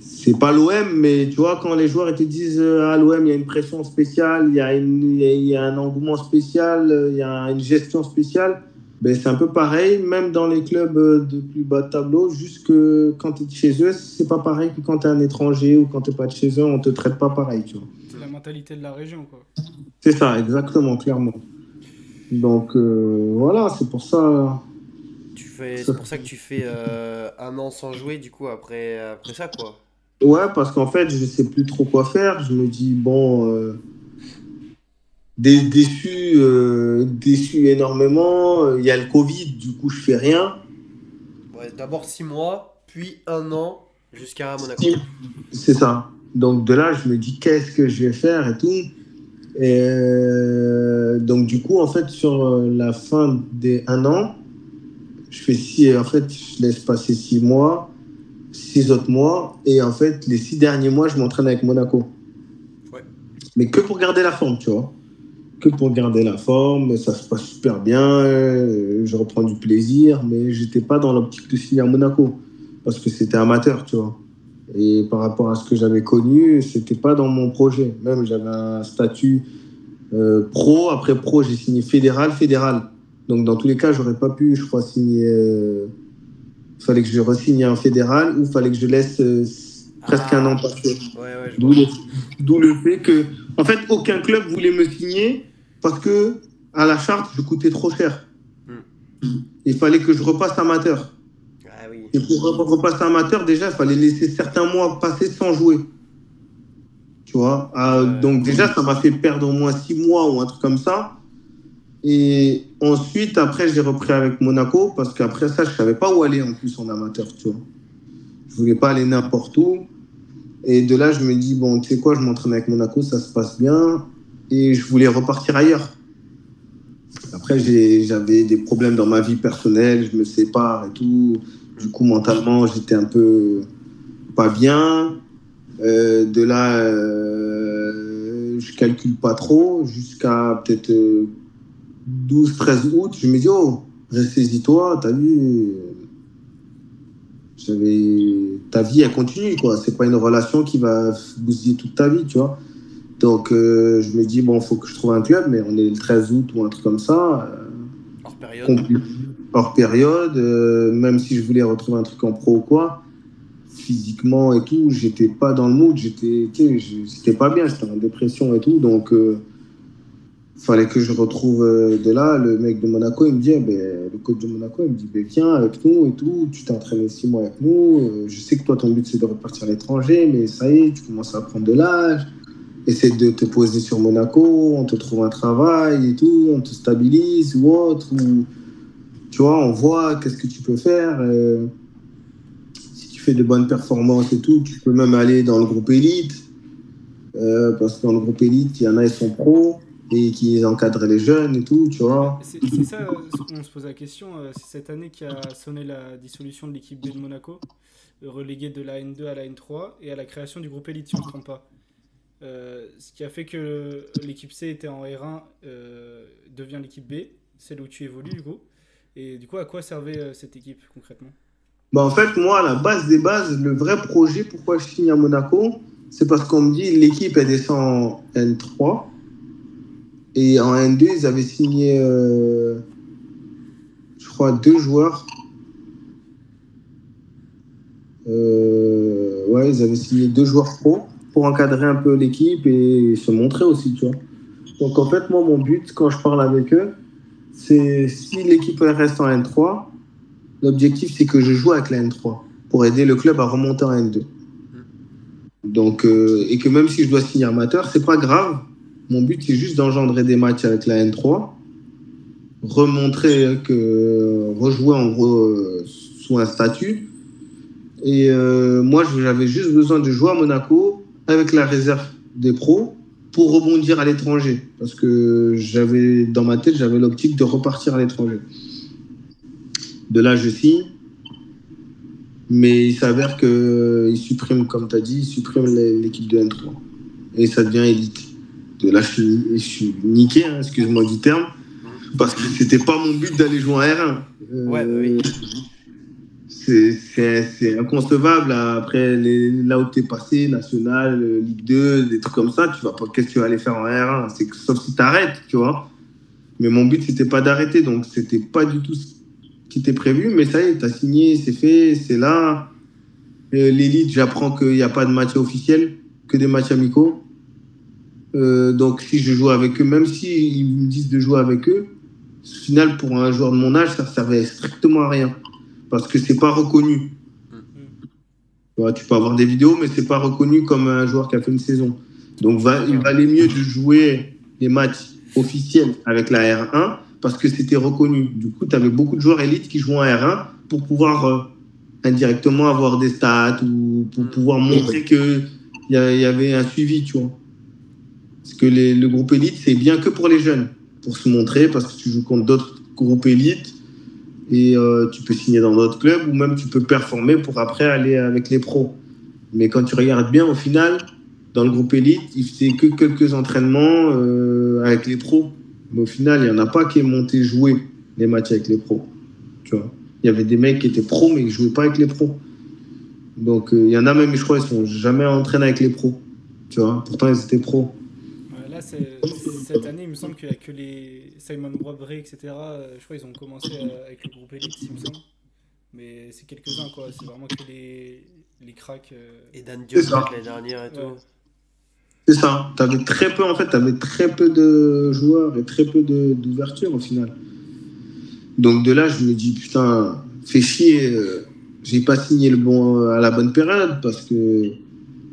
C'est pas l'OM, mais tu vois, quand les joueurs te disent à l'OM, il y a une pression spéciale, il y a un engouement spécial, il y a une gestion spéciale, ben, c'est un peu pareil, même dans les clubs de plus bas de tableau, juste que quand tu es chez eux, c'est pas pareil que quand tu es un étranger ou quand tu n'es pas de chez eux, on te traite pas pareil, tu vois. C'est la mentalité de la région, quoi. C'est ça, exactement, clairement. Donc, voilà, c'est pour ça... C'est pour ça que tu fais un an sans jouer, du coup, après ça, quoi. Ouais, parce qu'en fait, je sais plus trop quoi faire. Je me dis, bon, déçu énormément. Il y a le Covid, du coup, je fais rien. Ouais, d'abord 6 mois, puis un an, jusqu'à Monaco. C'est ça. Donc, de là, je me dis, qu'est-ce que je vais faire et tout. Et donc, du coup, en fait, sur la fin des 1 an, je laisse passer 6 mois. 6 autres mois, et en fait, les 6 derniers mois, je m'entraîne avec Monaco. Ouais. Mais que pour garder la forme, tu vois. Que pour garder la forme, ça se passe super bien, je reprends du plaisir, mais j'étais pas dans l'optique de signer à Monaco, parce que c'était amateur, tu vois. Et par rapport à ce que j'avais connu, c'était pas dans mon projet. Même, j'avais un statut pro, après pro, j'ai signé fédéral. Donc, dans tous les cas, j'aurais pas pu, je crois, signer... Il fallait que je re-signe un fédéral ou il fallait que je laisse presque 1 an passer. Ouais, D'où le fait que, en fait, aucun club voulait me signer parce que à la charte, je coûtais trop cher. Il fallait que je repasse amateur. Ah, oui. Et pour repasser amateur, déjà, il fallait laisser certains mois passer sans jouer. Tu vois. Donc déjà, ça m'a fait perdre au moins 6 mois ou un truc comme ça. Et ensuite, après, j'ai repris avec Monaco parce qu'après ça, je ne savais pas où aller en plus en amateur, tu vois. Je ne voulais pas aller n'importe où. Et de là, je me dis, bon, tu sais quoi, je m'entraîne avec Monaco, ça se passe bien. Et je voulais repartir ailleurs. Après, j'avais des problèmes dans ma vie personnelle, je me sépare et tout. Du coup, mentalement, j'étais un peu pas bien. De là, je calcule pas trop jusqu'à peut-être... 12-13 août, je me dis, oh, ressaisis-toi, t'as vu, ta vie, elle continue, quoi. C'est pas une relation qui va bousiller toute ta vie, tu vois. Donc, je me dis, bon, il faut que je trouve un club, mais on est le 13 août ou un truc comme ça. Hors période. Hors période, même si je voulais retrouver un truc en pro ou quoi, physiquement et tout, j'étais pas dans le mood, c'était pas bien, j'étais en dépression et tout, donc... fallait que je retrouve de là. Le mec de Monaco, il me dit, le coach de Monaco, il me dit, viens avec nous et tout, tu t'es entraîné 6 mois avec nous, je sais que toi, ton but, c'est de repartir à l'étranger, mais ça y est, tu commences à prendre de l'âge, essaie de te poser sur Monaco, on te trouve un travail et tout, on te stabilise ou autre, ou, tu vois, on voit qu'est-ce que tu peux faire. Si tu fais de bonnes performances et tout, tu peux même aller dans le groupe élite, parce que dans le groupe élite, il y en a, ils sont pros, et qui encadrent les jeunes et tout, tu vois. C'est ça, on se pose la question, c'est cette année qui a sonné la dissolution de l'équipe B de Monaco, reléguée de la N2 à la N3 et à la création du groupe élite, si je ne me trompe pas. Ce qui a fait que l'équipe C était en R1 devient l'équipe B, celle où tu évolues du coup. Et du coup, à quoi servait cette équipe concrètement? En fait, moi, à la base des bases, le vrai projet, pourquoi je signe à Monaco, c'est parce qu'on me dit l'équipe, elle descend en N3. Et en N2, ils avaient signé, je crois, crois, 2 joueurs. Ouais, ils avaient signé 2 joueurs pro pour encadrer un peu l'équipe et se montrer aussi, tu vois. Donc en fait, moi, mon but, quand je parle avec eux, c'est si l'équipe reste en N3, l'objectif, c'est que je joue avec la N3 pour aider le club à remonter en N2. Donc, et que même si je dois signer amateur, c'est pas grave. Mon but, c'est juste d'engendrer des matchs avec la N3, rejouer en gros sous un statut. Et moi, j'avais juste besoin de jouer à Monaco avec la réserve des pros pour rebondir à l'étranger. Parce que dans ma tête, j'avais l'optique de repartir à l'étranger. De là, je signe. Mais il s'avère qu'il supprime, comme tu as dit, il supprime l'équipe de N3. Et ça devient élite. De là, je suis niqué, hein, excuse-moi du terme. Parce que c'était pas mon but d'aller jouer en R1. Ouais, bah oui. C'est inconcevable. Après, là où tu es passé, National, Ligue 2, des trucs comme ça, qu'est-ce que tu vas aller faire en R1? Sauf si tu arrêtes, tu vois. Mais mon but, c'était pas d'arrêter. Donc, c'était pas du tout ce qui était prévu. Mais ça y est, tu as signé, c'est fait, c'est là. L'élite, j'apprends qu'il n'y a pas de match officiel, que des matchs amicaux. Donc, si je joue avec eux, même s'ils me disent de jouer avec eux, au final, pour un joueur de mon âge, ça ne servait strictement à rien. Parce que c'est pas reconnu. Tu peux avoir des vidéos, mais c'est pas reconnu comme un joueur qui a fait une saison. Donc il valait mieux de jouer des matchs officiels avec la R1 parce que c'était reconnu. Du coup, tu avais beaucoup de joueurs élites qui jouaient en R1 pour pouvoir indirectement avoir des stats ou pour pouvoir montrer qu'il y avait un suivi, tu vois. Parce que le groupe élite, c'est bien que pour les jeunes, pour se montrer, parce que tu joues contre d'autres groupes élites. Et tu peux signer dans d'autres clubs ou même tu peux performer pour après aller avec les pros. Mais quand tu regardes bien, au final, dans le groupe élite, il faisait que quelques entraînements avec les pros. Mais au final, il n'y en a pas qui est monté jouer les matchs avec les pros. Tu vois. Il y avait des mecs qui étaient pros, mais qui ne jouaient pas avec les pros. Donc, il y en a même, je crois, ils ne sont jamais entraînés avec les pros. Tu vois. Pourtant, ils étaient pros. Là, cette année, il me semble qu'il n'y a que les Simon Broberry, etc. Je crois qu'ils ont commencé avec le groupe Elite, il me semble. Mais c'est quelques-uns, quoi. C'est vraiment que les cracks. Et Dan Diop l'année dernière et tout. C'est ça. T'avais très peu de joueurs et très peu d'ouverture au final. Donc de là, je me dis, putain, fais chier. J'ai pas signé à la bonne période parce que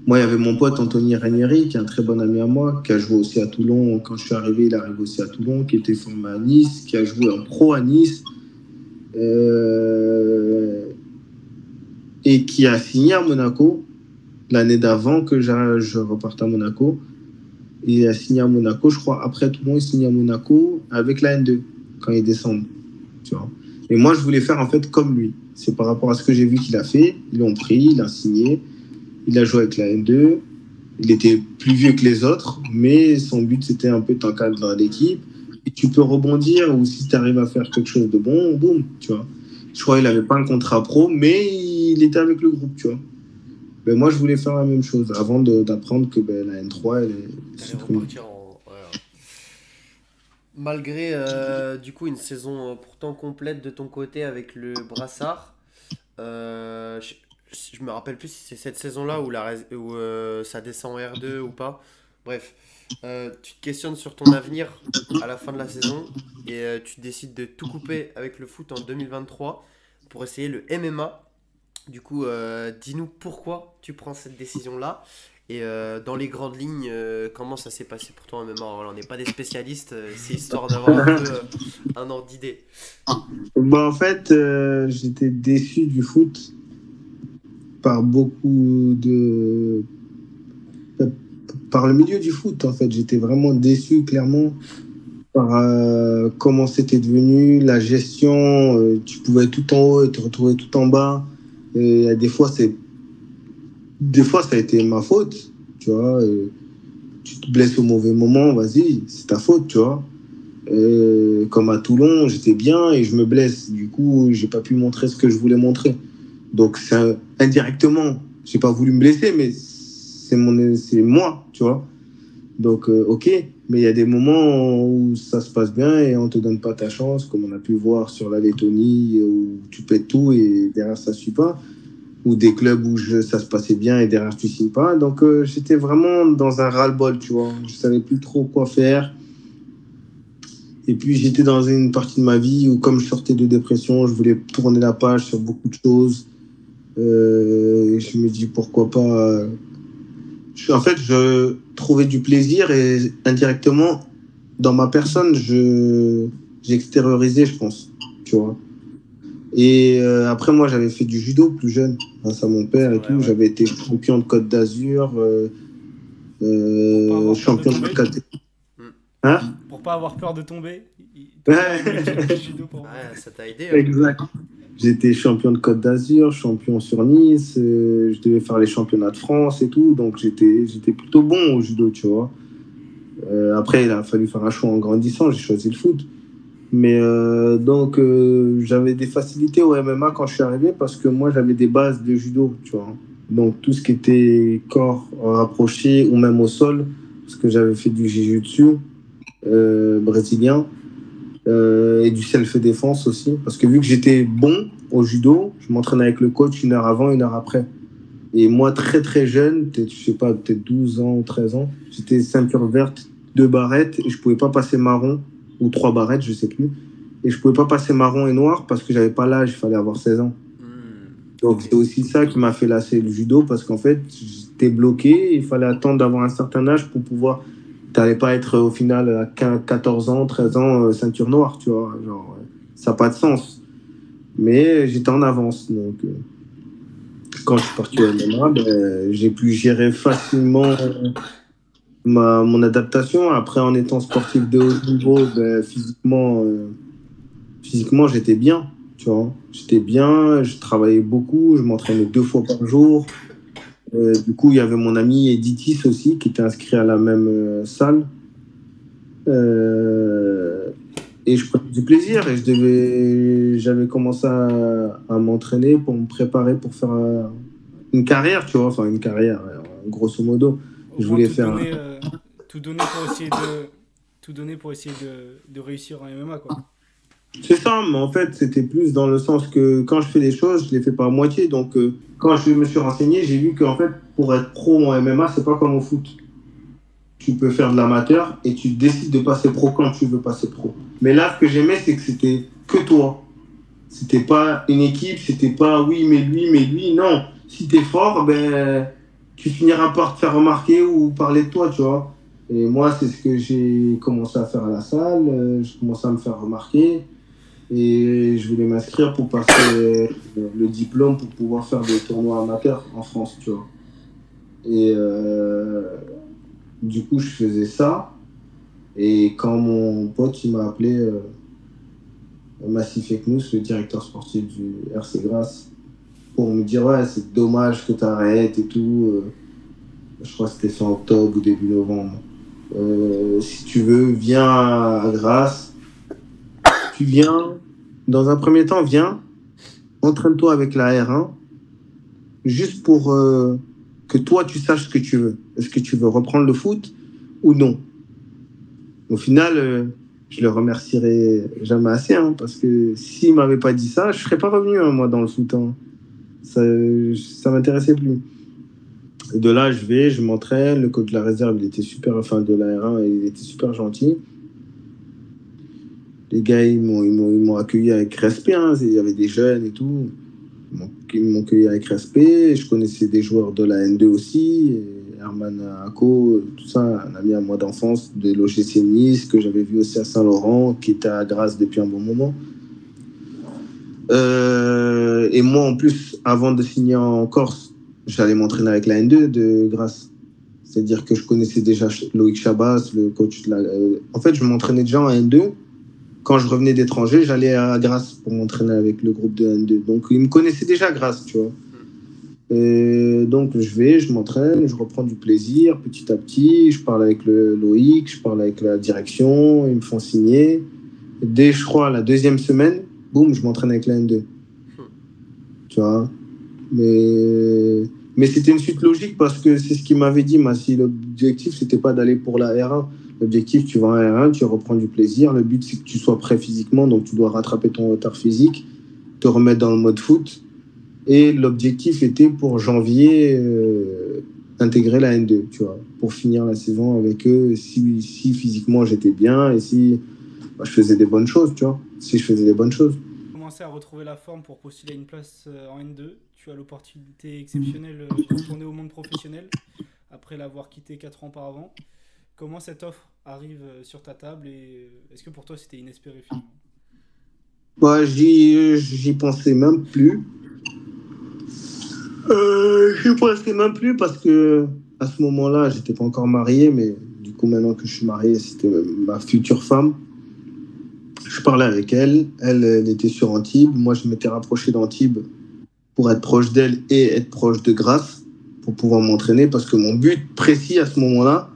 moi, il y avait mon pote Anthony Ranieri, qui est un très bon ami à moi, qui a joué aussi à Toulon. Quand je suis arrivé, il arrive aussi à Toulon, qui était formé à Nice, qui a joué en pro à Nice, et qui a signé à Monaco l'année d'avant que je reparte à Monaco. Il a signé à Monaco, je crois, après Toulon, il signe à Monaco avec la N2, quand il descend. Tu vois. Et moi, je voulais faire en fait comme lui. C'est par rapport à ce que j'ai vu qu'il a fait. Ils l'ont pris, il a signé. Il a joué avec la N2. Il était plus vieux que les autres, mais son but, c'était un peu de t'encadrer dans l'équipe. Et tu peux rebondir, ou si tu arrives à faire quelque chose de bon, boum, tu vois. Je crois qu'il n'avait pas un contrat pro, mais il était avec le groupe, tu vois. Mais moi, je voulais faire la même chose, avant d'apprendre que la N3, elle est supprimée. Malgré, du coup, une saison pourtant complète de ton côté avec le brassard, je me rappelle plus si c'est cette saison-là où ça descend en R2 ou pas. Bref, tu te questionnes sur ton avenir à la fin de la saison et tu décides de tout couper avec le foot en 2023 pour essayer le MMA. Du coup, dis-nous pourquoi tu prends cette décision-là et dans les grandes lignes, comment ça s'est passé pour toi en MMA. Alors, on n'est pas des spécialistes, c'est histoire d'avoir un peu un ordre d'idée. En fait, j'étais déçu du foot par le milieu du foot, en fait. J'étais vraiment déçu, clairement, par comment c'était devenu, la gestion. Tu pouvais être tout en haut et te retrouver tout en bas. Et des fois, ça a été ma faute, tu vois. Tu te blesses au mauvais moment, vas-y, c'est ta faute, tu vois. Comme à Toulon, j'étais bien et je me blesse. Du coup, j'ai pas pu montrer ce que je voulais montrer. Donc, indirectement, j'ai pas voulu me blesser, mais c'est moi, tu vois. Donc, ok. Mais il y a des moments où ça se passe bien et on ne te donne pas ta chance, comme on a pu voir sur la Lettonie, où tu pètes tout et derrière ça ne suit pas. Ou des clubs où ça se passait bien et derrière tu ne signes pas. Donc j'étais vraiment dans un ras-le-bol, tu vois. Je ne savais plus trop quoi faire. Et puis j'étais dans une partie de ma vie où, comme je sortais de dépression, je voulais tourner la page sur beaucoup de choses. Et je me dis pourquoi pas. En fait, je trouvais du plaisir et indirectement, dans ma personne, j'extériorisais, je pense. Tu vois. Et après, moi, j'avais fait du judo plus jeune, grâce à mon père et tout. Ouais. J'avais été champion de Côte d'Azur, champion de karaté. Hein? Pour pas avoir peur de tomber. Ça t'a aidé. Exact. J'étais champion de Côte d'Azur, champion sur Nice. Je devais faire les championnats de France et tout. Donc, j'étais plutôt bon au judo, tu vois. Après, il a fallu faire un choix en grandissant. J'ai choisi le foot. Mais donc, j'avais des facilités au MMA quand je suis arrivé parce que moi, j'avais des bases de judo, tu vois. Donc, tout ce qui était corps rapproché ou même au sol, parce que j'avais fait du jiu-jitsu brésilien et du self-défense aussi. Parce que vu que j'étais bon au judo, je m'entraînais avec le coach 1 heure avant, 1 heure après. Et moi, très très jeune, je sais pas, peut-être 12 ans ou 13 ans, j'étais ceinture verte, 2 barrettes et je pouvais pas passer marron. Ou 3 barrettes, je sais plus. Et je pouvais pas passer marron et noir parce que j'avais pas l'âge, il fallait avoir 16 ans. Donc c'est aussi ça qui m'a fait lasser le judo parce qu'en fait, j'étais bloqué, il fallait attendre d'avoir un certain âge pour pouvoir... T'allais pas être au final à 14 ans, 13 ans, ceinture noire, tu vois. Genre, ça n'a pas de sens. Mais j'étais en avance, donc... Quand je suis parti au MMA, j'ai pu gérer facilement... mon adaptation. Après, en étant sportif de haut niveau, physiquement, j'étais bien, tu vois. J'étais bien, je travaillais beaucoup, je m'entraînais 2 fois par jour. Du coup, il y avait mon ami Editis aussi, qui était inscrit à la même salle. Et je prenais du plaisir et j'avais commencé à m'entraîner pour me préparer pour faire une carrière, tu vois. Enfin, une carrière, grosso modo. Je voulais faire tout donner pour essayer de réussir en MMA, quoi. C'est ça, mais en fait, c'était plus dans le sens que quand je fais des choses, je les fais pas à moitié. Donc, quand je me suis renseigné, j'ai vu qu'en fait, pour être pro en MMA, c'est pas comme au foot. Tu peux faire de l'amateur et tu décides de passer pro quand tu veux passer pro. Mais là, ce que j'aimais, c'est que c'était que toi. C'était pas une équipe, c'était pas oui, mais lui. Non, si t'es fort, tu finiras par te faire remarquer ou parler de toi, tu vois. Et moi, c'est ce que j'ai commencé à faire à la salle. Je commençais à me faire remarquer. Et je voulais m'inscrire pour passer le diplôme pour pouvoir faire des tournois amateurs en France, tu vois. Et du coup, je faisais ça. Et quand mon pote il m'a appelé, Massif Eknous, le directeur sportif du RC Grasse, pour me dire ouais, c'est dommage que tu arrêtes et tout. Je crois que c'était fin octobre ou début novembre. Si tu veux, viens à Grasse. Tu viens, dans un premier temps, viens, entraîne-toi avec la R1, juste pour que toi, tu saches ce que tu veux. Est-ce que tu veux reprendre le foot ou non? Au final, je le remercierai jamais assez, hein, parce que s'il ne m'avait pas dit ça, je ne serais pas revenu, hein, moi, dans le foot. Hein. Ça ne m'intéressait plus. Et de là, je m'entraîne. Le coach de la réserve, il était super, enfin de la R1, il était super gentil. Les gars, ils m'ont accueilli avec respect. Hein. Il y avait des jeunes et tout. Ils m'ont accueilli avec respect. Je connaissais des joueurs de la N2 aussi. Herman Ako, tout ça, un ami à moi d'enfance de l'OGC Nice, que j'avais vu aussi à Saint-Laurent, qui était à Grasse depuis un bon moment. Et moi, en plus, avant de signer en Corse, j'allais m'entraîner avec la N2 de Grasse. C'est-à-dire que je connaissais déjà Loïc Chabas, le coach de la... En fait, je m'entraînais déjà en N2. Quand je revenais d'étranger, j'allais à Grasse pour m'entraîner avec le groupe de N2. Donc, ils me connaissaient déjà Grasse, tu vois. Et donc, je m'entraîne, je reprends du plaisir petit à petit. Je parle avec le Loïc, je parle avec la direction, ils me font signer. Dès, je crois, la 2e semaine, boum, je m'entraîne avec la N2. Tu vois. Mais Mais c'était une suite logique parce que c'est ce qu'il m'avait dit. Si l'objectif, c'était pas d'aller pour la R1. L'objectif, tu vas en R1, tu reprends du plaisir. Le but, c'est que tu sois prêt physiquement. Donc, tu dois rattraper ton retard physique, te remettre dans le mode foot. Et l'objectif était pour janvier intégrer la N2, tu vois, pour finir la saison avec eux. Si physiquement, j'étais bien et si je faisais des bonnes choses, tu vois. Si je faisais des bonnes choses. Commencer à retrouver la forme pour postuler à une place en N2. Tu as l'opportunité exceptionnelle de retourner au monde professionnel après l'avoir quitté 4 ans auparavant. Comment cette offre arrive sur ta table et est-ce que pour toi c'était inespéré finalement? J'y pensais même plus. J'y pensais même plus parce que à ce moment-là, j'étais pas encore marié, mais du coup maintenant que je suis marié, c'était ma future femme. Je parlais avec elle, elle était sur Antibes, moi je m'étais rapproché d'Antibes pour être proche d'elle et être proche de Grasse pour pouvoir m'entraîner parce que mon but précis à ce moment-là,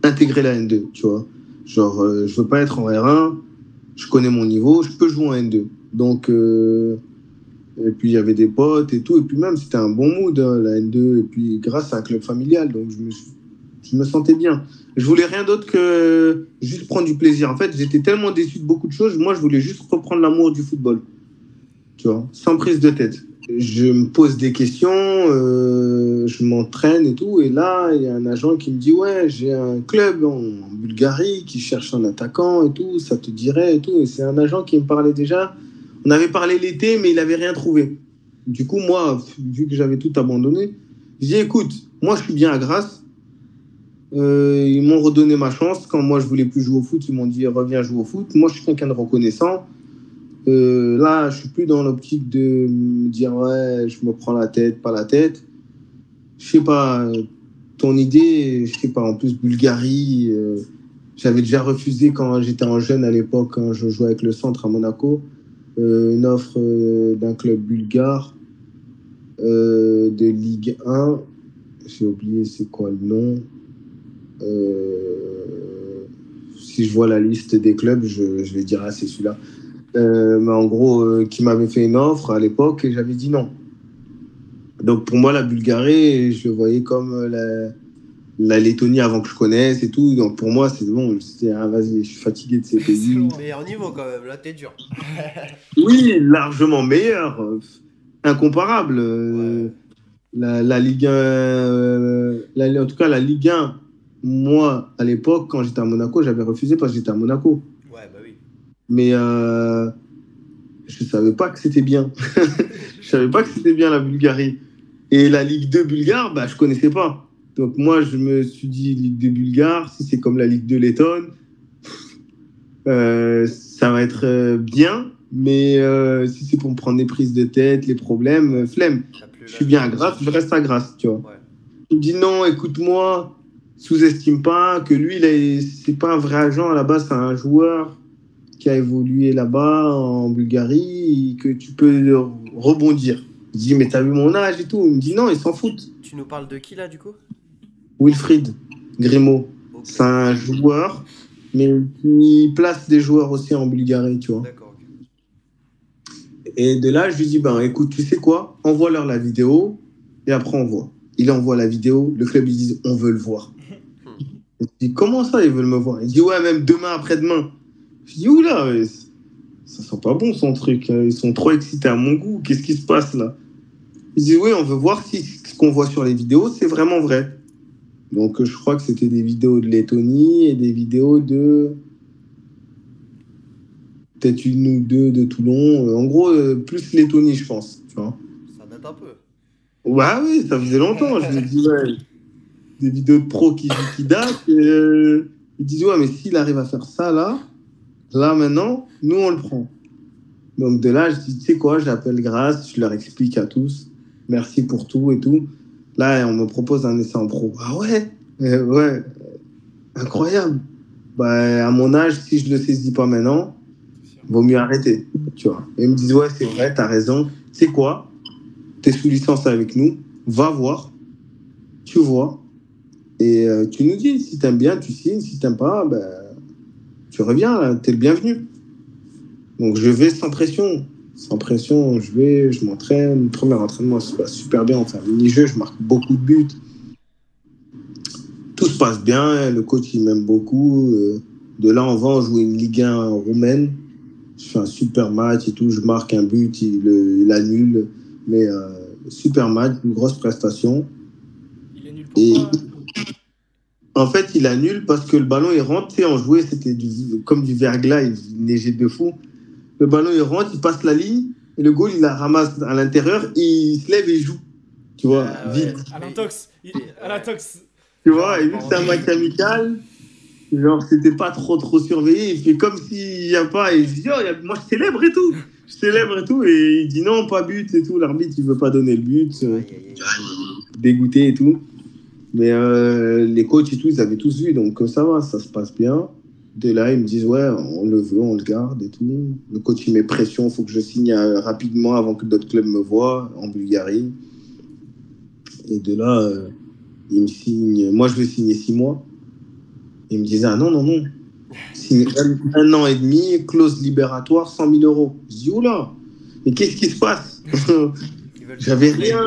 intégrer la N2, tu vois. Genre, je veux pas être en R1, je connais mon niveau, je peux jouer en N2. Donc, et puis il y avait des potes et tout, et puis même c'était un bon mood, hein, la N2, et puis grâce à un club familial, donc je me sentais bien. Je voulais rien d'autre que juste prendre du plaisir. En fait, j'étais tellement déçu de beaucoup de choses, moi je voulais juste reprendre l'amour du football, tu vois, sans prise de tête. Je me pose des questions, je m'entraîne et tout. Et là, il y a un agent qui me dit « Ouais, j'ai un club en Bulgarie qui cherche un attaquant et tout, ça te dirait et tout. » Et c'est un agent qui me parlait déjà. On avait parlé l'été, mais il n'avait rien trouvé. Du coup, moi, vu que j'avais tout abandonné, je dis « Écoute, moi, je suis bien à Grasse. » Ils m'ont redonné ma chance. Quand moi, je voulais plus jouer au foot, ils m'ont dit « Reviens jouer au foot. » Moi, je suis quelqu'un de reconnaissant. Là, je suis plus dans l'optique de me dire ouais, je me prends la tête, pas la tête. Je sais pas, ton idée, je sais pas. En plus, Bulgarie, j'avais déjà refusé quand j'étais en jeune à l'époque, quand je jouais avec le Centre à Monaco, une offre d'un club bulgare de Ligue 1. J'ai oublié c'est quoi le nom. Si je vois la liste des clubs, je vais dire ah, c'est celui-là. Mais en gros, qui m'avait fait une offre à l'époque et j'avais dit non. Donc pour moi, la Bulgarie, je le voyais comme la Lettonie avant que je connaisse et tout. Donc pour moi, c'est bon, c'était ah, vas-y, je suis fatigué de ces pays. C'est meilleur niveau quand même, là t'es dur. Oui, largement meilleur, incomparable. Ouais. La Ligue 1, en tout cas la Ligue 1, moi à l'époque, quand j'étais à Monaco, j'avais refusé parce que j'étais à Monaco. Ouais, bah oui. Mais je savais pas que c'était bien. Je savais pas que c'était bien la Bulgarie. Et la Ligue 2 bulgare, bah, je connaissais pas. Donc moi, je me suis dit, Ligue 2 bulgare, si c'est comme la Ligue 2 lettonne, ça va être bien. Mais si c'est pour me prendre des prises de tête, les problèmes, flemme. Je suis bien à Grasse, je reste à Grasse, tu vois. Ouais. Il me dit non, écoute-moi, sous-estime pas que lui, c'est pas un vrai agent à la base, c'est un joueur qui a évolué là-bas en Bulgarie, que tu peux rebondir. Je dis, mais t'as vu mon âge et tout? Il me dit, non, ils s'en foutent. Tu nous parles de qui là, du coup? Wilfried Grimaud. Okay. C'est un joueur, mais qui place des joueurs aussi en Bulgarie, tu vois. D'accord. Okay. Et de là, je lui dis, ben écoute, tu sais quoi? Envoie-leur la vidéo et après on voit. Il envoie la vidéo, le club, ils disent, on veut le voir. Je dis, comment ça, ils veulent me voir? Il dit, ouais, même demain, après-demain. Je dis, oula, ça sent pas bon son truc. Ils sont trop excités à mon goût. Qu'est-ce qui se passe là? Ils disent, oui, on veut voir si ce qu'on voit sur les vidéos, c'est vraiment vrai. Donc, je crois que c'était des vidéos de Lettonie et des vidéos de peut-être une ou deux de Toulon. En gros, plus Lettonie, je pense. Tu vois. Ça date un peu. Ouais, oui, ça faisait longtemps. Je me dis, ouais, des vidéos de pro qui datent. Ils disent, ouais, mais s'il arrive à faire ça là, maintenant, nous, on le prend. Donc, de là, je dis, tu sais quoi, j'appelle Grasse, je leur explique à tous, merci pour tout et tout. Là, on me propose un essai en pro. Ah ouais, ouais, incroyable. Bah, à mon âge, si je ne le saisis pas maintenant, vaut mieux arrêter, tu vois. Et ils me disent, ouais, c'est vrai, t'as raison. Tu sais quoi, t'es sous licence avec nous, va voir, tu vois, et tu nous dis, si t'aimes bien, tu signes, si t'aimes pas, ben... tu reviens, là, t'es le bienvenu. Donc, je vais sans pression. sans pression, je m'entraîne. Le premier entraînement se passe super bien. On fait un mini-jeu, je marque beaucoup de buts. Tout se passe bien, le coach il m'aime beaucoup. De là, on va jouer une Ligue 1 roumaine. Je fais un super match et tout, je marque un but, il annule. Mais super match, une grosse prestation. Il annule pourquoi? En fait, il annule parce que le ballon il rentre, tu sais, on jouait, c'était comme du verglas, il neigeait de fou. Le ballon il rentre, il passe la ligne, et le goal il la ramasse à l'intérieur, et il se lève et il joue. Tu vois, vite. À l'intox. À l'intox. Tu vois, et vu que c'est un match amical, genre c'était pas trop surveillé, il fait comme s'il n'y a pas, et je dis, oh, moi je célèbre et tout. Je célèbre et tout, et il dit non, pas but et tout, l'arbitre il veut pas donner le but, dégoûté et tout. Mais les coachs et tout, ils avaient tous vu, donc ça va, ça se passe bien. De là, ils me disent, ouais, on le veut, on le garde et tout. Le coach, il met pression, il faut que je signe rapidement avant que d'autres clubs me voient en Bulgarie. Et de là, il me signe. Moi, je veux signer 6 mois. Il me disait, ah non. Signe 1 an et demi, clause libératoire, 100 000 euros. Je dis, oula, mais qu'est-ce qui se passe? J'avais rien.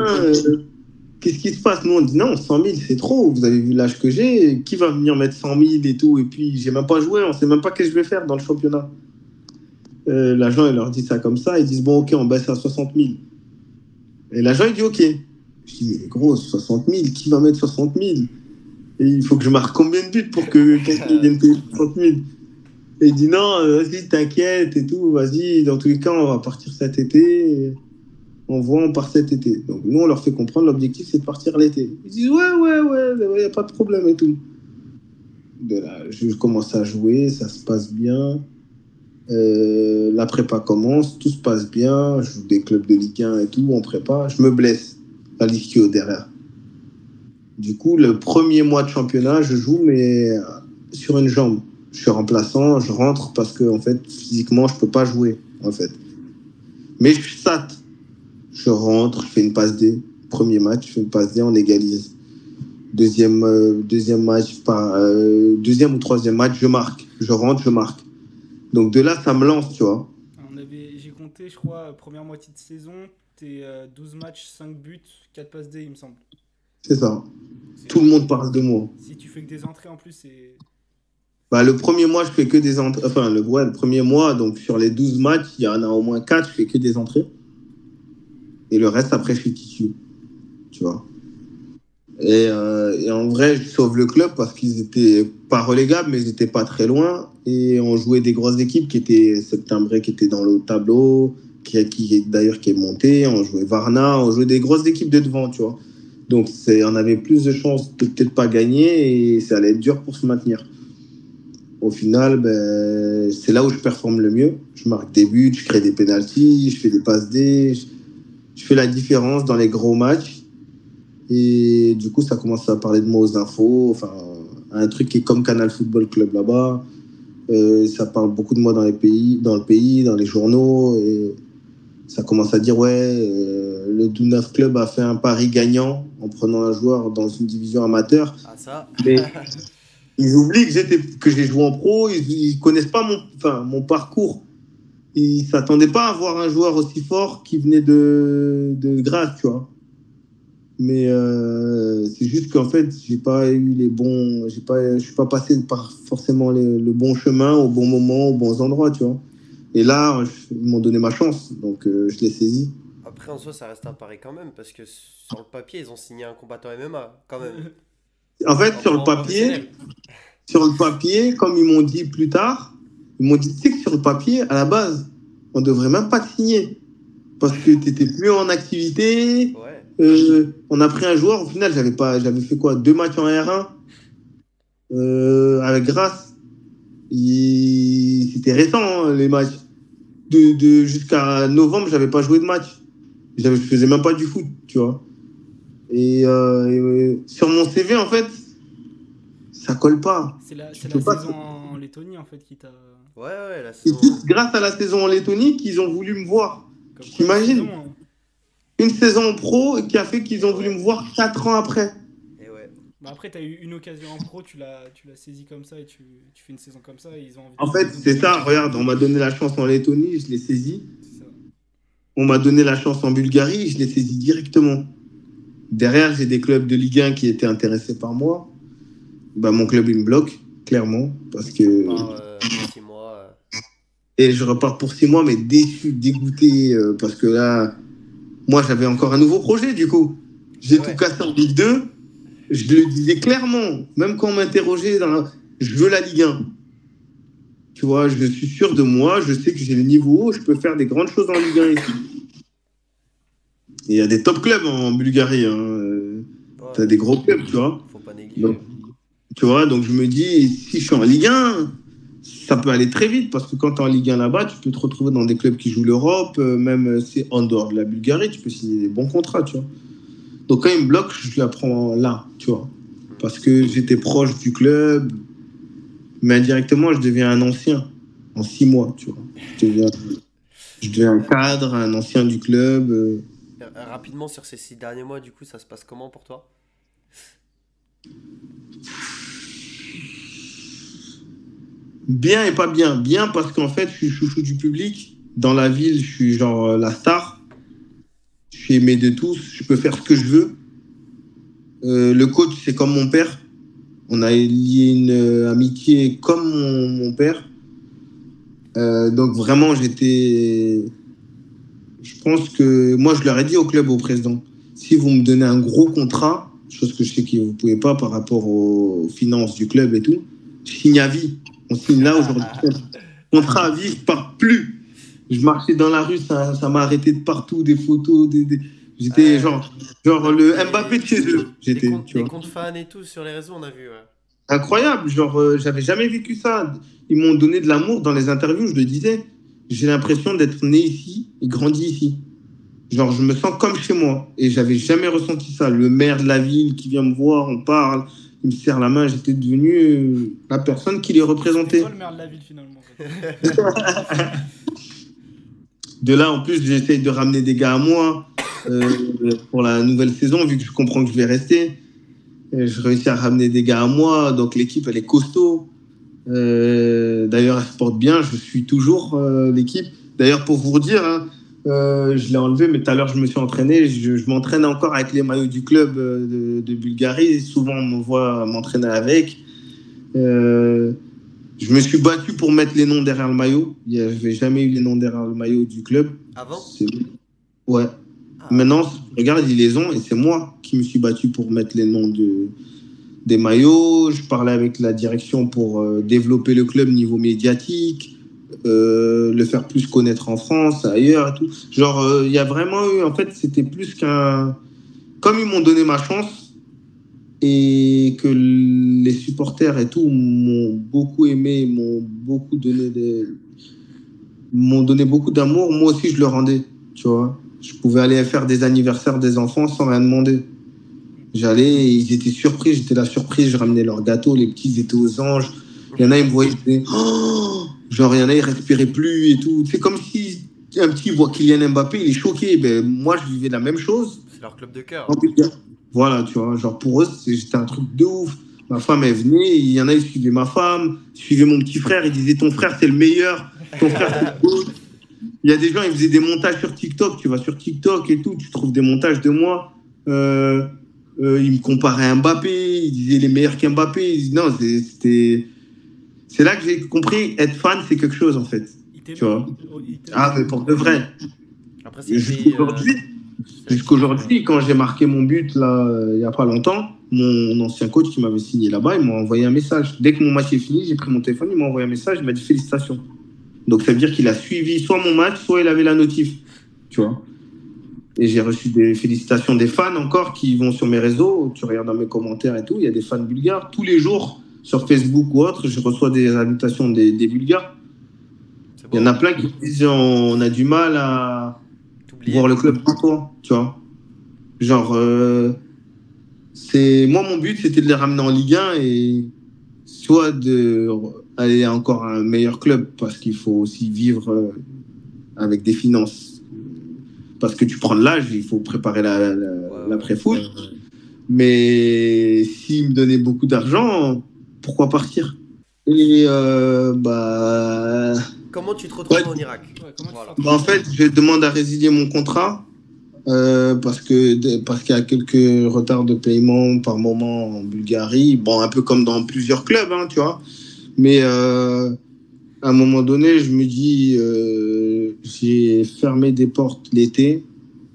Qu'est-ce qui se passe? Nous, on dit non, 100 000, c'est trop. Vous avez vu l'âge que j'ai. Qui va venir mettre 100 000 et tout? Et puis, j'ai même pas joué. On sait même pas ce que je vais faire dans le championnat. L'agent, il leur dit ça comme ça. Ils disent, bon, ok, on baisse à 60 000. Et l'agent, il dit, ok. Je dis, mais gros, 60 000, qui va mettre 60 000? Et il faut que je marque combien de buts pour que quelqu'un vienne payer 60 000? Et il dit, non, vas-y, t'inquiète et tout. Vas-y, dans tous les cas, on va partir cet été. On part cet été. Donc nous, on leur fait comprendre, l'objectif, c'est de partir l'été. Ils disent, ouais, il n'y a pas de problème et tout. De là, je commence à jouer, ça se passe bien. La prépa commence, tout se passe bien. Je joue des clubs de Ligue 1 et tout, on prépa. Je me blesse, la l'ischio derrière. Du coup, le premier mois de championnat, je joue, mais sur une jambe. Je suis remplaçant, je rentre parce que, en fait, physiquement, je ne peux pas jouer, en fait. Mais je suis sat. Je rentre, je fais une passe D. Premier match, je fais une passe D, on égalise. Deuxième match, deuxième ou troisième match, je marque. Je rentre, je marque. Donc de là, ça me lance, tu vois. J'ai compté, je crois, première moitié de saison, t'es 12 matchs, 5 buts, 4 passes D, il me semble. C'est ça. Tout le monde parle de moi. Si tu fais que des entrées en plus, c'est... Le premier mois, je fais que des entrées. Enfin, le premier mois, donc sur les 12 matchs, il y en a au moins 4, je fais que des entrées. Et le reste, après, je suis titulaire. Tu vois. Et en vrai, je sauve le club parce qu'ils étaient pas relégables, mais ils étaient pas très loin. Et on jouait des grosses équipes qui étaient Septembre, qui étaient dans le haut tableau, qui est monté. On jouait Varna, on jouait des grosses équipes de devant, tu vois. Donc, on avait plus de chances de peut-être pas gagner et ça allait être dur pour se maintenir. Au final, c'est là où je performe le mieux. Je marque des buts, je crée des pénaltys, je fais des passes D. Je fais la différence dans les gros matchs. Et du coup, ça commence à parler de moi aux infos. Enfin, un truc qui est comme Canal Football Club là-bas. Ça parle beaucoup de moi dans le pays, dans les journaux. Et ça commence à dire, le Dounaf Club a fait un pari gagnant en prenant un joueur dans une division amateur. Ah, ça. Mais ils oublient que j'ai joué en pro. Ils connaissent pas mon parcours. Ils ne s'attendaient pas à voir un joueur aussi fort qui venait de Grasse, tu vois. Mais c'est juste qu'en fait, j'ai pas eu les bons... Je suis pas passé par forcément le bon chemin, au bon moment, aux bons endroits, tu vois. Et là, ils m'ont donné ma chance, donc je l'ai saisi. Après, en soi, ça reste un pari quand même, parce que sur le papier, ils ont signé un combattant MMA, quand même. En fait, sur le papier, comme ils m'ont dit plus tard, ils m'ont dit, tu sais que sur le papier, à la base, on devrait même pas te signer. Parce que tu n'étais plus en activité. Ouais. On a pris un joueur, au final, j'avais fait quoi? 2 matchs en R1 avec Grasse. C'était récent, hein, les matchs. Jusqu'à novembre, j'avais pas joué de match. Je faisais même pas du foot, tu vois. Et sur mon CV, en fait, ça colle pas. C'est la saison en Lettonie, en fait, qui t'a... Ouais, la C'est saison... juste grâce à la saison en Lettonie qu'ils ont voulu me voir. T'imagines? Une saison en pro qui a fait qu'ils ont voulu me voir 4 ans après. Et ouais. Après, tu as eu une occasion en pro, tu l'as saisi comme ça et tu fais une saison comme ça et ils ont envie En fait, c'est ça, regarde, on m'a donné la chance en Lettonie, je l'ai saisi. on m'a donné la chance en Bulgarie, je l'ai saisi directement. Derrière, j'ai des clubs de Ligue 1 qui étaient intéressés par moi. Bah, mon club, il me bloque, clairement, parce que... Pour 6 mois. Et je repars pour 6 mois, mais déçu, dégoûté, parce que là, moi, j'avais encore un nouveau projet, du coup. J'ai tout cassé en Ligue 2. Je le disais clairement, même quand on m'interrogeait, je veux la Ligue 1. Tu vois, je suis sûr de moi, je sais que j'ai le niveau haut, je peux faire des grandes choses en Ligue 1 ici. Et il y a des top clubs en Bulgarie. Tu as des gros clubs, tu vois. Faut pas négliger. Donc, tu vois, donc je me dis, si je suis en Ligue 1, ça peut aller très vite, parce que quand tu es en Ligue 1 là-bas, tu peux te retrouver dans des clubs qui jouent l'Europe, même si c'est en dehors de la Bulgarie, tu peux signer des bons contrats, tu vois. Donc quand il me bloque, je la prends là, tu vois. Parce que j'étais proche du club, mais indirectement, je deviens un ancien en 6 mois, tu vois. Je deviens un cadre, un ancien du club. Rapidement, sur ces 6 derniers mois, du coup, ça se passe comment pour toi? Bien et pas bien. Bien parce qu'en fait, je suis chouchou du public. Dans la ville, je suis genre la star. Je suis aimé de tous. Je peux faire ce que je veux. Le coach, c'est comme mon père. On a lié une amitié comme mon père. Donc vraiment, je pense que... Moi, je leur ai dit au club, au président, si vous me donnez un gros contrat, chose que je sais que vous ne pouvez pas par rapport aux finances du club et tout, je signe à vie. On signe là aujourd'hui. Contrat à vie, je ne pars plus. Je marchais dans la rue, ça m'a arrêté de partout, des photos. J'étais genre le Mbappé de chez eux. Des comptes fans et tout sur les réseaux, on a vu. Ouais. Incroyable, genre j'avais jamais vécu ça. Ils m'ont donné de l'amour dans les interviews, je le disais. J'ai l'impression d'être né ici et grandi ici. Genre je me sens comme chez moi et j'avais jamais ressenti ça. Le maire de la ville qui vient me voir, on parle, il me serre la main, j'étais devenu la personne qui les représentait. C'est toi le maire de la ville finalement. De là en plus j'essaye de ramener des gars à moi pour la nouvelle saison vu que je comprends que je vais rester. Je réussis à ramener des gars à moi, donc l'équipe elle est costaud. D'ailleurs, elle se porte bien, je suis toujours l'équipe. D'ailleurs, pour vous dire, je l'ai enlevé, mais tout à l'heure, je me suis entraîné. Je m'entraîne encore avec les maillots du club de Bulgarie. Souvent, on me voit m'entraîner avec. Je me suis battu pour mettre les noms derrière le maillot. Je n'avais jamais eu les noms derrière le maillot du club. Avant ? Ouais. Maintenant, regarde, ils les ont et c'est moi qui me suis battu pour mettre les noms des maillots. Je parlais avec la direction pour développer le club niveau médiatique, le faire plus connaître en France, ailleurs et tout. Genre, il y a vraiment eu, en fait, c'était plus qu'un... Comme ils m'ont donné ma chance et que les supporters et tout m'ont beaucoup aimé, m'ont donné beaucoup d'amour, moi aussi je le rendais, tu vois. Je pouvais aller faire des anniversaires des enfants sans rien demander. J'allais, ils étaient surpris, j'étais la surprise, je ramenais leurs gâteaux, les petits ils étaient aux anges. Il y en a, ils me voyaient, ils disaient, oh! Genre, il y en a, ils respiraient plus et tout. C'est comme si un petit voit Kylian Mbappé, il est choqué. Ben, moi, je vivais la même chose. C'est leur club de cœur. Voilà, tu vois, genre pour eux, c'était un truc de ouf. Ma femme, elle venait, il y en a, ils suivaient ma femme, ils suivaient mon petit frère, ils disaient, ton frère, c'est le meilleur, ton frère, c'est le goût. Il y a des gens, ils faisaient des montages sur TikTok, tu vas sur TikTok et tout, tu trouves des montages de moi. Ils me comparaient à Mbappé, ils disaient les meilleurs qu'Mbappé. Non, c'est là que j'ai compris, être fan, c'est quelque chose en fait. Tu vois. Ah, mais pour de vrai. Après, Jusqu'aujourd'hui, quand j'ai marqué mon but là, il n'y a pas longtemps, mon ancien coach qui m'avait signé là-bas, il m'a envoyé un message. Dès que mon match est fini, j'ai pris mon téléphone, il m'a envoyé un message, il m'a dit félicitations. Donc ça veut dire qu'il a suivi soit mon match, soit il avait la notif. Tu vois. Et j'ai reçu des félicitations des fans encore qui vont sur mes réseaux. Tu regardes dans mes commentaires et tout, il y a des fans bulgares. Tous les jours, sur Facebook ou autre, je reçois des invitations des Bulgares. Il y en a plein qui disent on a du mal à voir le club sans toi, tu vois. Genre, moi, mon but, c'était de les ramener en Ligue 1 et soit d'aller à encore un meilleur club parce qu'il faut aussi vivre avec des finances. Parce que tu prends de l'âge, il faut préparer l'après-foot. Mais s'ils me donnaient beaucoup d'argent, pourquoi partir? Et comment tu te retrouves en Irak? Voilà. En fait, je demande à résilier mon contrat parce qu'il y a quelques retards de paiement par moment en Bulgarie. Bon, un peu comme dans plusieurs clubs, hein, tu vois. Mais à un moment donné, je me dis, j'ai fermé des portes l'été,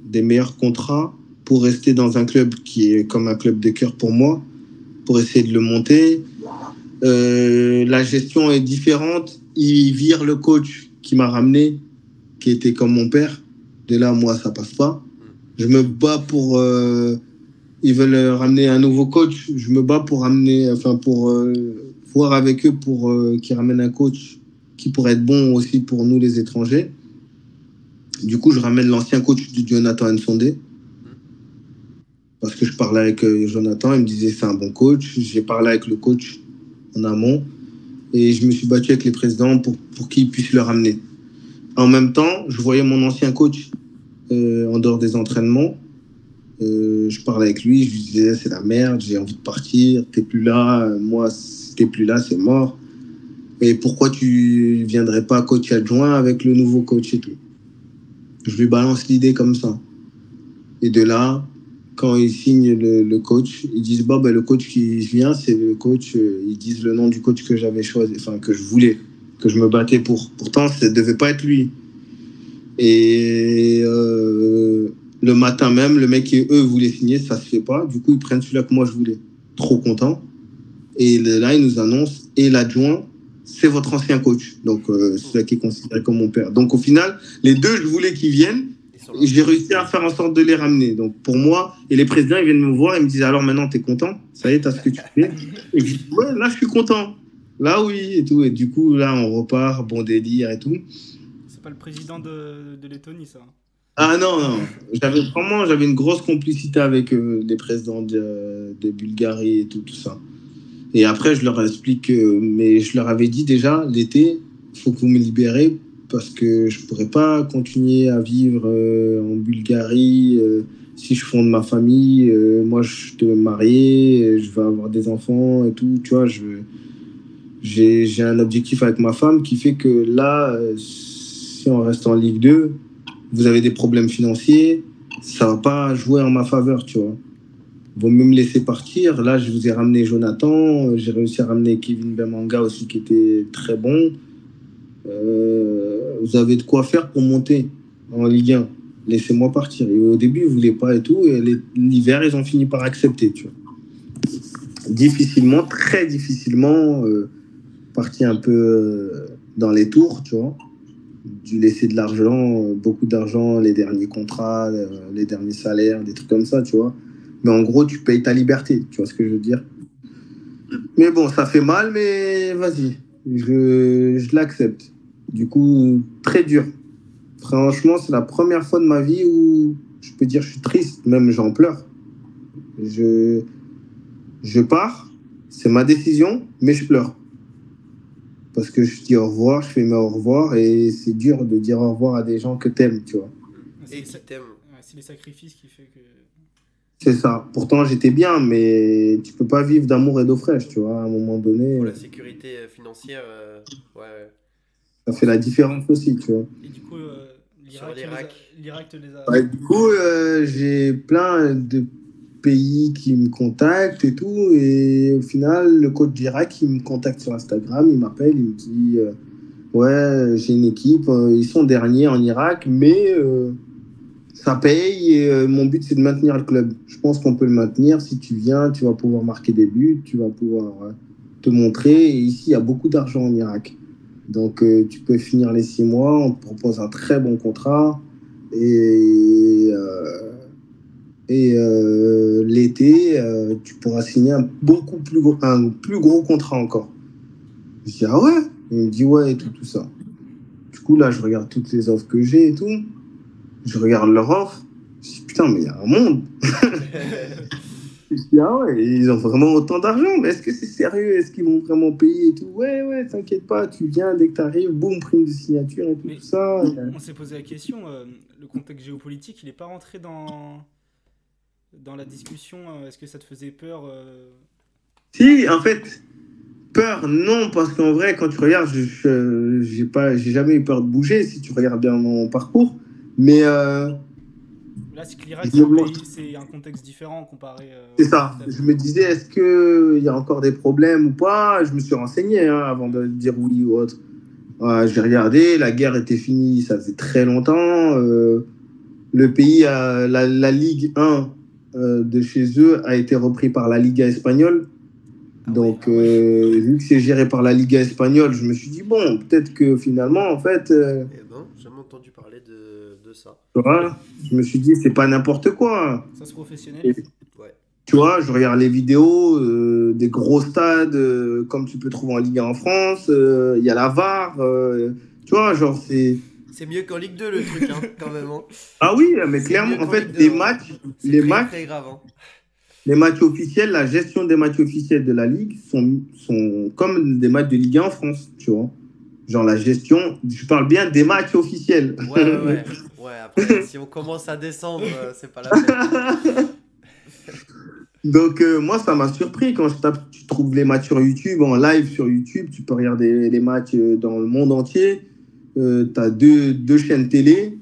des meilleurs contrats pour rester dans un club qui est comme un club de cœur pour moi, pour essayer de le monter. La gestion est différente. Il vire le coach qui m'a ramené, qui était comme mon père. De là, moi, ça passe pas. Je me bats pour. Ils veulent ramener un nouveau coach. Je me bats pour voir avec eux pour qu'ils ramènent un coach qui pourrait être bon aussi pour nous, les étrangers. Du coup, je ramène l'ancien coach du Jonathan Nsondé. Parce que je parlais avec Jonathan, il me disait c'est un bon coach. J'ai parlé avec le coach en amont et je me suis battu avec les présidents pour qu'ils puissent le ramener. En même temps, je voyais mon ancien coach en dehors des entraînements. Je parlais avec lui, je lui disais c'est la merde, j'ai envie de partir, t'es plus là, moi si t'es plus là c'est mort. Et pourquoi tu viendrais pas coach adjoint avec le nouveau coach et tout. Je lui balance l'idée comme ça. Et de là, quand ils signent le coach, ils disent le coach qui vient, c'est le coach. Ils disent le nom du coach que j'avais choisi, enfin que je voulais, que je me battais pour. Pourtant, ça ne devait pas être lui. Et le matin même, le mec qui eux voulaient signer, ça se fait pas. Du coup, ils prennent celui-là que moi je voulais. Trop content. Et là, ils nous annoncent et l'adjoint, c'est votre ancien coach. Donc, c'est celui qui est considéré comme mon père. Donc, au final, les deux, je voulais qu'ils viennent. Et j'ai réussi à faire en sorte de les ramener. Donc pour moi, et les présidents, ils viennent me voir, ils me disent alors maintenant, t'es content? Ça y est, t'as ce que tu fais? Et je dis ouais, là, je suis content. Là, oui, et tout. Et du coup, là, on repart, bon délire et tout. C'est pas le président de Lettonie, ça? Ah non. J'avais une grosse complicité avec les présidents de Bulgarie et tout ça. Et après, je leur explique, mais je leur avais dit déjà, l'été, il faut que vous me libérez parce que je ne pourrais pas continuer à vivre en Bulgarie. Si je fonde ma famille, moi, je vais me marier, je vais avoir des enfants et tout. Tu vois, j'ai un objectif avec ma femme qui fait que là, si on reste en Ligue 2, vous avez des problèmes financiers, ça ne va pas jouer en ma faveur, tu vois. Vaut mieux me laisser partir. Là, je vous ai ramené Jonathan. J'ai réussi à ramener Kevin Bemanga aussi, qui était très bon. Vous avez de quoi faire pour monter en Ligue 1. Laissez-moi partir. Et au début, ils ne voulaient pas et tout. Et l'hiver, ils ont fini par accepter, tu vois. Difficilement, très difficilement, parti un peu dans les tours, tu vois. Dû laisser de l'argent, beaucoup d'argent, les derniers contrats, les derniers salaires, des trucs comme ça, tu vois. Mais en gros, tu payes ta liberté, tu vois ce que je veux dire. Mais bon, ça fait mal, mais vas-y, je l'accepte. Du coup, très dur. Franchement, c'est la première fois de ma vie où je peux dire je suis triste, même j'en pleure. Je pars, c'est ma décision, mais je pleure. Parce que je dis au revoir, je fais mes au revoir, et c'est dur de dire au revoir à des gens que t'aimes, tu vois. Et qui t'aiment. C'est les sacrifices qui fait que... C'est ça. Pourtant, j'étais bien, mais tu peux pas vivre d'amour et d'eau fraîche, tu vois, à un moment donné. Pour la sécurité financière, ouais. Ça fait la différence aussi, tu vois. Et du coup, l'Irak te les a... Ouais, du coup, j'ai plein de pays qui me contactent et tout. Et au final, le coach d'Irak, il me contacte sur Instagram, il m'appelle, il me dit ouais, j'ai une équipe, ils sont derniers en Irak, mais ça paye et mon but, c'est de maintenir le club. Je pense qu'on peut le maintenir. Si tu viens, tu vas pouvoir marquer des buts, tu vas pouvoir te montrer. Et ici, il y a beaucoup d'argent en Irak. Donc, tu peux finir les 6 mois, on te propose un très bon contrat. Et l'été, tu pourras signer un plus gros contrat encore. Je dis, ah ouais? Il me dit, ouais, et tout ça. Du coup, là, je regarde toutes les offres que j'ai et tout. Je regarde leur offre. Je dis, putain, mais il y a un monde. Je dis, ah ouais, ils ont vraiment autant d'argent, mais est-ce que c'est sérieux? Est-ce qu'ils vont vraiment payer et tout? Ouais, t'inquiète pas, tu viens, dès que t'arrives, boum, prime de signature et tout, tout ça. On s'est posé la question, le contexte géopolitique, il n'est pas rentré dans la discussion. Est-ce que ça te faisait peur? Si, en fait, Peur, non, parce qu'en vrai, quand tu regardes, j'ai jamais eu peur de bouger, si tu regardes bien mon parcours. Mais Là, c'est que l'Irak, je me demande- c'est un contexte différent comparé c'est au ça. Pakistan. Je me disais, est-ce qu'il y a encore des problèmes ou pas? Je me suis renseigné hein, avant de dire oui ou autre. J'ai regardé, la guerre était finie, ça faisait très longtemps. Le pays, la Ligue 1 de chez eux a été repris par la Liga espagnole. Donc, vu que c'est géré par la Liga espagnole, je me suis dit, bon, peut-être que finalement, en fait, Eh ben, j'ai jamais entendu parler de ça. tu vois, je me suis dit, c'est pas n'importe quoi. Ça se professionnalise. Ouais. Tu vois, je regarde les vidéos des gros stades, comme tu peux trouver en Ligue 1 en France, il y a la VAR, tu vois, genre, c'est... C'est mieux qu'en Ligue 2 le truc, hein, quand même. Hein. Ah oui, mais C'est clairement, mieux en qu'en fait, Ligue 2, hein. C'est les très, matchs, très grave. Hein. les matchs officiels, la gestion des matchs officiels de la Ligue sont comme des matchs de Ligue 1 en France, tu vois. Genre la gestion, je parle bien des matchs officiels. Ouais. Ouais, après, si on commence à descendre, c'est pas la peine. Donc moi, ça m'a surpris quand je tape, tu trouves les matchs sur YouTube, en live sur YouTube, tu peux regarder les matchs dans le monde entier. Tu as deux chaînes télé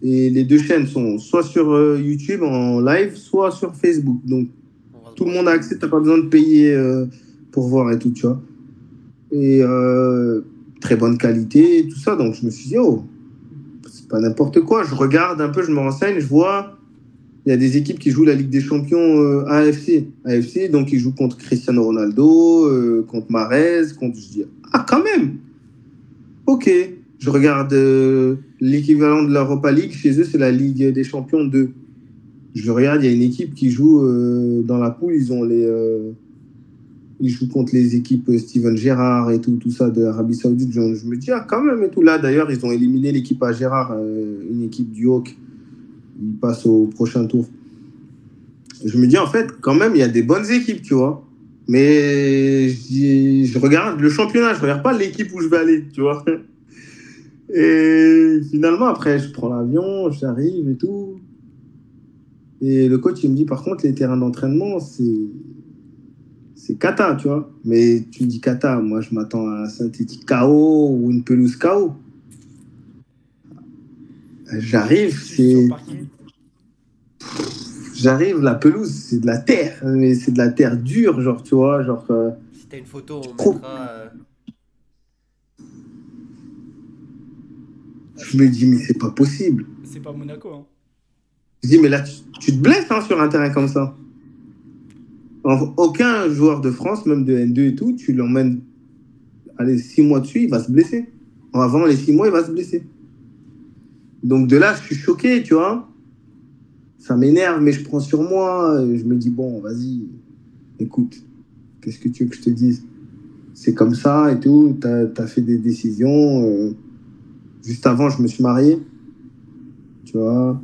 et les deux chaînes sont soit sur YouTube en live, soit sur Facebook. Donc tout le monde a accès, tu n'as pas besoin de payer pour voir et tout, tu vois. Et très bonne qualité et tout ça. Donc je me suis dit, oh, c'est pas n'importe quoi. Je regarde un peu, je me renseigne, je vois. Il y a des équipes qui jouent la Ligue des Champions AFC, donc ils jouent contre Cristiano Ronaldo, contre Mahrez, contre... Je dis, ah, quand même. Ok. Je regarde l'équivalent de l'Europa League. Chez eux, c'est la Ligue des Champions 2. Je regarde, il y a une équipe qui joue dans la poule. Ils jouent contre les équipes Steven Gerrard et tout ça de l'Arabie Saoudite. Je me dis, ah, quand même. Et tout là, d'ailleurs, ils ont éliminé l'équipe à Gerrard, une équipe du Hawk. Il passe au prochain tour. Je me dis, en fait, quand même, il y a des bonnes équipes, tu vois. Mais je regarde le championnat, je regarde pas l'équipe où je vais aller, tu vois. Et finalement, après, je prends l'avion, j'arrive et tout. Et le coach, il me dit, par contre, les terrains d'entraînement, c'est cata, tu vois. Mais tu me dis cata, moi, je m'attends à un synthétique KO ou une pelouse KO. J'arrive, J'arrive, la pelouse, c'est de la terre, mais c'est de la terre dure, genre, tu vois, genre... Si t'as une photo, on mettra... Je me dis, mais c'est pas possible. C'est pas Monaco, hein. Je dis, mais là, tu te blesses hein, sur un terrain comme ça. Aucun joueur de France, même de N2 et tout, tu l'emmènes, allez, 6 mois dessus, il va se blesser. Avant les 6 mois, il va se blesser. Donc de là, je suis choqué, tu vois. Ça m'énerve, mais je prends sur moi. Je me dis, bon, vas-y, écoute, qu'est-ce que tu veux que je te dise? C'est comme ça et tout, t'as fait des décisions. Juste avant, je me suis marié, tu vois.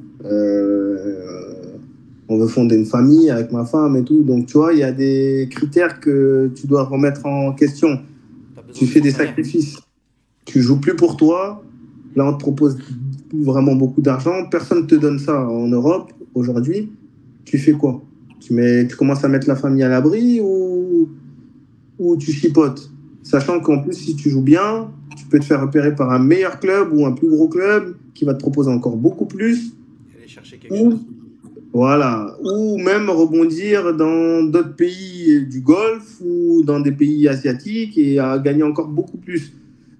On veut fonder une famille avec ma femme et tout. Donc, tu vois, il y a des critères que tu dois remettre en question. Tu fais des sacrifices. Tu joues plus pour toi. Là, on te propose vraiment beaucoup d'argent. Personne ne te donne ça en Europe aujourd'hui. Tu fais quoi? Tu commences à mettre la famille à l'abri ou tu chipotes? Sachant qu'en plus, si tu joues bien, tu peux te faire repérer par un meilleur club ou un plus gros club qui va te proposer encore beaucoup plus. Aller chercher quelque chose. Voilà. Ou même rebondir dans d'autres pays du Golfe ou dans des pays asiatiques et à gagner encore beaucoup plus.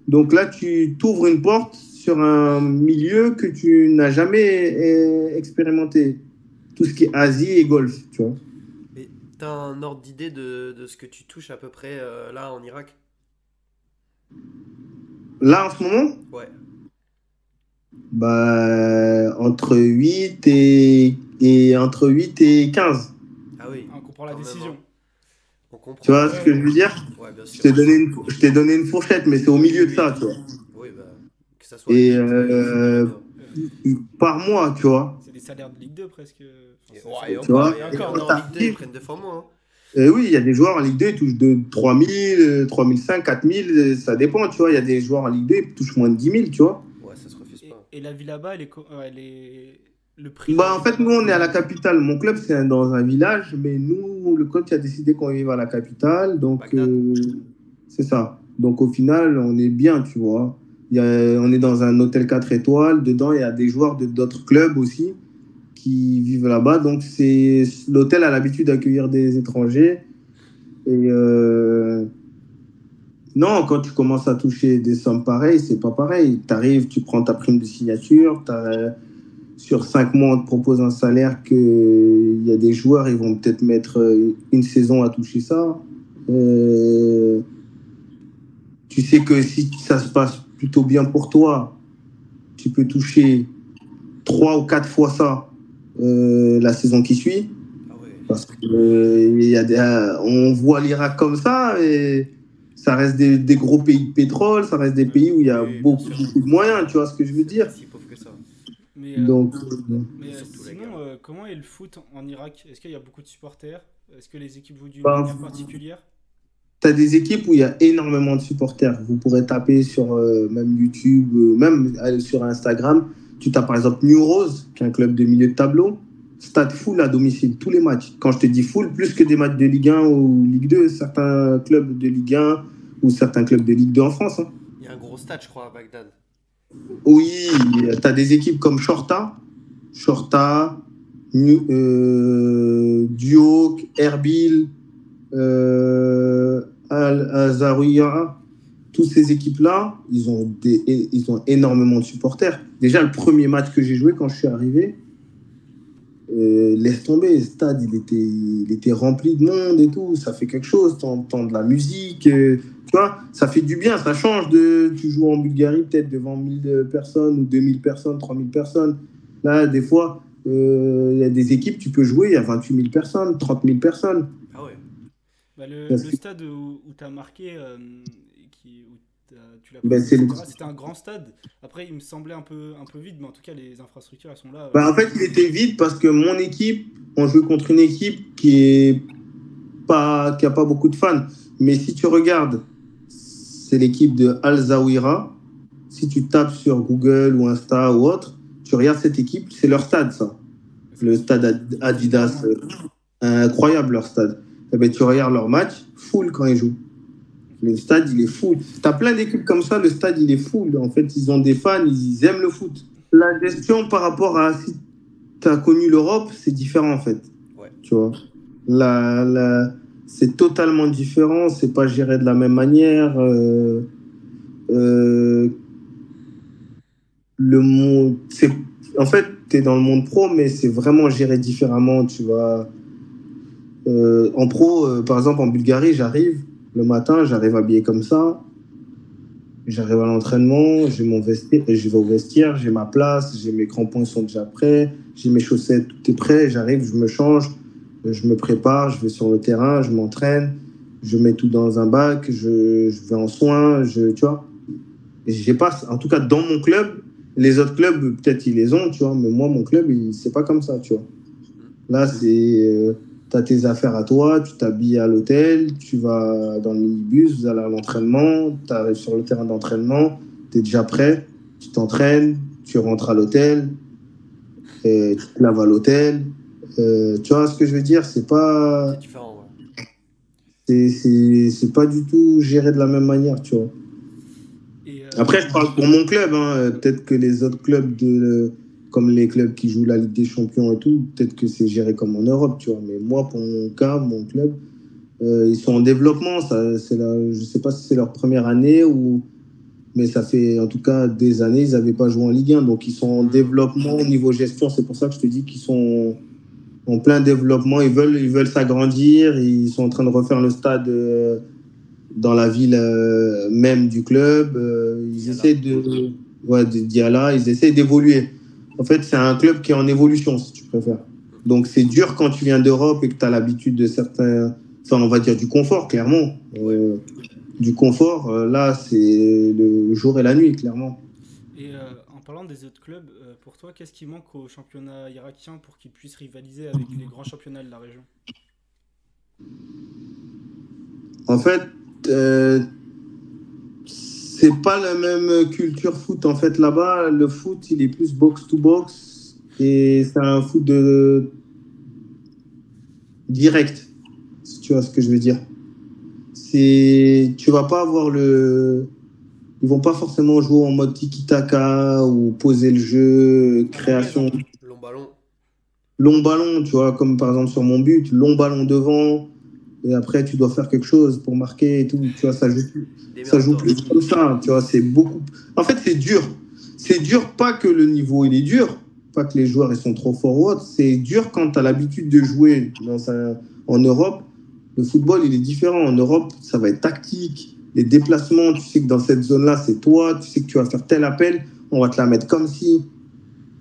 Donc là, tu t'ouvres une porte sur un milieu que tu n'as jamais expérimenté. Tout ce qui est Asie et Golfe, tu vois. Et t'as un ordre d'idée de ce que tu touches à peu près là en Irak? Là, en ce moment? Ouais. Bah, entre 8 et 15. Ah oui. On comprend la décision. Même, hein. On comprend. Tu vois ce que je veux dire? Ouais, bien sûr. Je t'ai donné une fourchette, mais c'est au milieu de ça, tu vois. Oui, bah, que ça soit. Et par mois, tu vois. C'est des salaires de Ligue 2 presque. Enfin, ouais, tu vois, et encore dans Ligue 2, ils prennent 2 fois moins. Hein. Oui, il y a des joueurs en Ligue 2 qui touchent de 3 000, 3 500, 4 000, ça dépend, tu vois. Il y a des joueurs en Ligue 2 qui touchent moins de 10 000, tu vois. Ouais, ça se refuse pas. Et la vie là-bas, le prix. Bah, en fait, nous, on est à la capitale. Mon club, c'est dans un village, mais nous, le coach a décidé qu'on vive à la capitale. Donc, C'est ça. Donc au final, on est bien, tu vois. On est dans un hôtel 4 étoiles. Dedans, il y a des joueurs d'autres clubs aussi qui vivent là-bas. Donc l'hôtel a l'habitude d'accueillir des étrangers. Et non, quand tu commences à toucher des sommes pareilles, c'est pas pareil. Tu arrives, tu prends ta prime de signature. Sur 5 mois, on te propose un salaire il y a des joueurs, ils vont peut-être mettre une saison à toucher ça. Tu sais que si ça se passe plutôt bien pour toi, tu peux toucher 3 ou 4 fois ça la saison qui suit. Ah ouais. Parce que on voit l'Irak comme ça, et ça reste des gros pays de pétrole, ça reste des pays où il y a beaucoup de moyens, tu vois ce que je veux dire. Si pauvre que ça. Donc, sinon, comment est le foot en Irak? Est-ce qu'il y a beaucoup de supporters? Est-ce que les équipes jouent d'une manière particulière? tu as des équipes où il y a énormément de supporters. Vous pourrez taper sur même YouTube, même sur Instagram. Tu tapes par exemple New Rose, qui est un club de milieu de tableau. Stade full à domicile, tous les matchs. Quand je te dis full, plus que des matchs de Ligue 1 ou Ligue 2, certains clubs de Ligue 1 ou certains clubs de Ligue 2 en France. Hein. Il y a un gros stade, je crois, à Bagdad. Oui, tu as des équipes comme Shorta, Duhok, Erbil, Al-Zawiya. Toutes ces équipes-là, ils ont énormément de supporters. Déjà, le premier match que j'ai joué quand je suis arrivé, laisse tomber, le stade, il était rempli de monde et tout. Ça fait quelque chose, t'entends de la musique. Tu vois, ça fait du bien, ça change tu joues en Bulgarie peut-être devant 1000 personnes ou 2000 personnes, 3000 personnes. Là, des fois, il y a des équipes, tu peux jouer, il y a 28 000 personnes, 30 000 personnes. Ah ouais. Bah, le stade où tu as marqué, tu l'as c'était un grand stade. Après, il me semblait un peu vide, mais en tout cas, les infrastructures, elles sont là. En fait, il était vide parce que mon équipe, on jouait contre une équipe qui a pas beaucoup de fans. Mais si tu regardes, c'est l'équipe de Al-Zawira. Si tu tapes sur Google ou Insta ou autre, tu regardes cette équipe, c'est leur stade, ça. Le stade Adidas. Incroyable, leur stade. Eh ben, tu regardes leur match, full quand ils jouent. Le stade, il est full. Tu as plein d'équipes comme ça, le stade, il est full. En fait, ils ont des fans, ils aiment le foot. La gestion par rapport à si tu as connu l'Europe, c'est différent, en fait. Ouais. Tu vois, c'est totalement différent. C'est pas géré de la même manière. En fait, tu es dans le monde pro, mais c'est vraiment géré différemment. Tu vois. En pro, par exemple, en Bulgarie, j'arrive le matin, j'arrive habillé comme ça. J'arrive à l'entraînement, j'ai mon vestiaire, je vais au vestiaire, j'ai ma place, j'ai mes crampons, ils sont déjà prêts, j'ai mes chaussettes, tout est prêt. J'arrive, je me change, je me prépare, je vais sur le terrain, je m'entraîne, je mets tout dans un bac, je vais en soins, tu vois. J'ai pas, en tout cas, dans mon club, les autres clubs, peut-être ils les ont, tu vois, mais moi, mon club, c'est pas comme ça, tu vois. Là, c'est... tu as tes affaires à toi, tu t'habilles à l'hôtel, tu vas dans le minibus, vous allez à l'entraînement, tu arrives sur le terrain d'entraînement, tu es déjà prêt, tu t'entraînes, tu rentres à l'hôtel, et tu te laves à l'hôtel. Tu vois ce que je veux dire? C'est pas... C'est différent, ouais. C'est pas du tout géré de la même manière, tu vois. Après, je parle pour mon club, hein. Peut-être que les autres clubs comme les clubs qui jouent la Ligue des Champions et tout, peut-être que c'est géré comme en Europe, tu vois. Mais moi, pour mon cas, mon club, ils sont en développement. Je ne sais pas si c'est leur première année, mais ça fait en tout cas des années, ils n'avaient pas joué en Ligue 1. Donc, ils sont en développement au niveau gestion. C'est pour ça que je te dis qu'ils sont en plein développement. Ils veulent s'agrandir. Ils sont en train de refaire le stade dans la ville même du club. Ils essaient Diala, ils essaient d'évoluer. En fait, c'est un club qui est en évolution, si tu préfères. Donc, c'est dur quand tu viens d'Europe et que tu as l'habitude de certains... Enfin, on va dire du confort, clairement. Du confort, là, c'est le jour et la nuit, clairement. Et en parlant des autres clubs, pour toi, qu'est-ce qui manque au championnat irakien pour qu'il puisse rivaliser avec les grands championnats de la région? En fait, c'est pas la même culture foot. En fait, là-bas, le foot, il est plus box-to-box et c'est un foot direct, si tu vois ce que je veux dire. tu vas pas avoir le. Ils vont pas forcément jouer en mode tiki-taka ou poser le jeu, création. Long ballon. Long ballon, tu vois, comme par exemple sur mon but, long ballon devant, et après tu dois faire quelque chose pour marquer et tout, tu vois, ça joue plus comme ça, tu vois, c'est beaucoup. En fait, c'est dur. C'est dur, pas que le niveau il est dur, pas que les joueurs ils sont trop forts ou autre, c'est dur quand tu as l'habitude de jouer en Europe. Le football il est différent. En Europe, ça va être tactique, les déplacements, tu sais que dans cette zone-là, c'est toi, tu sais que tu vas faire tel appel, on va te la mettre comme si.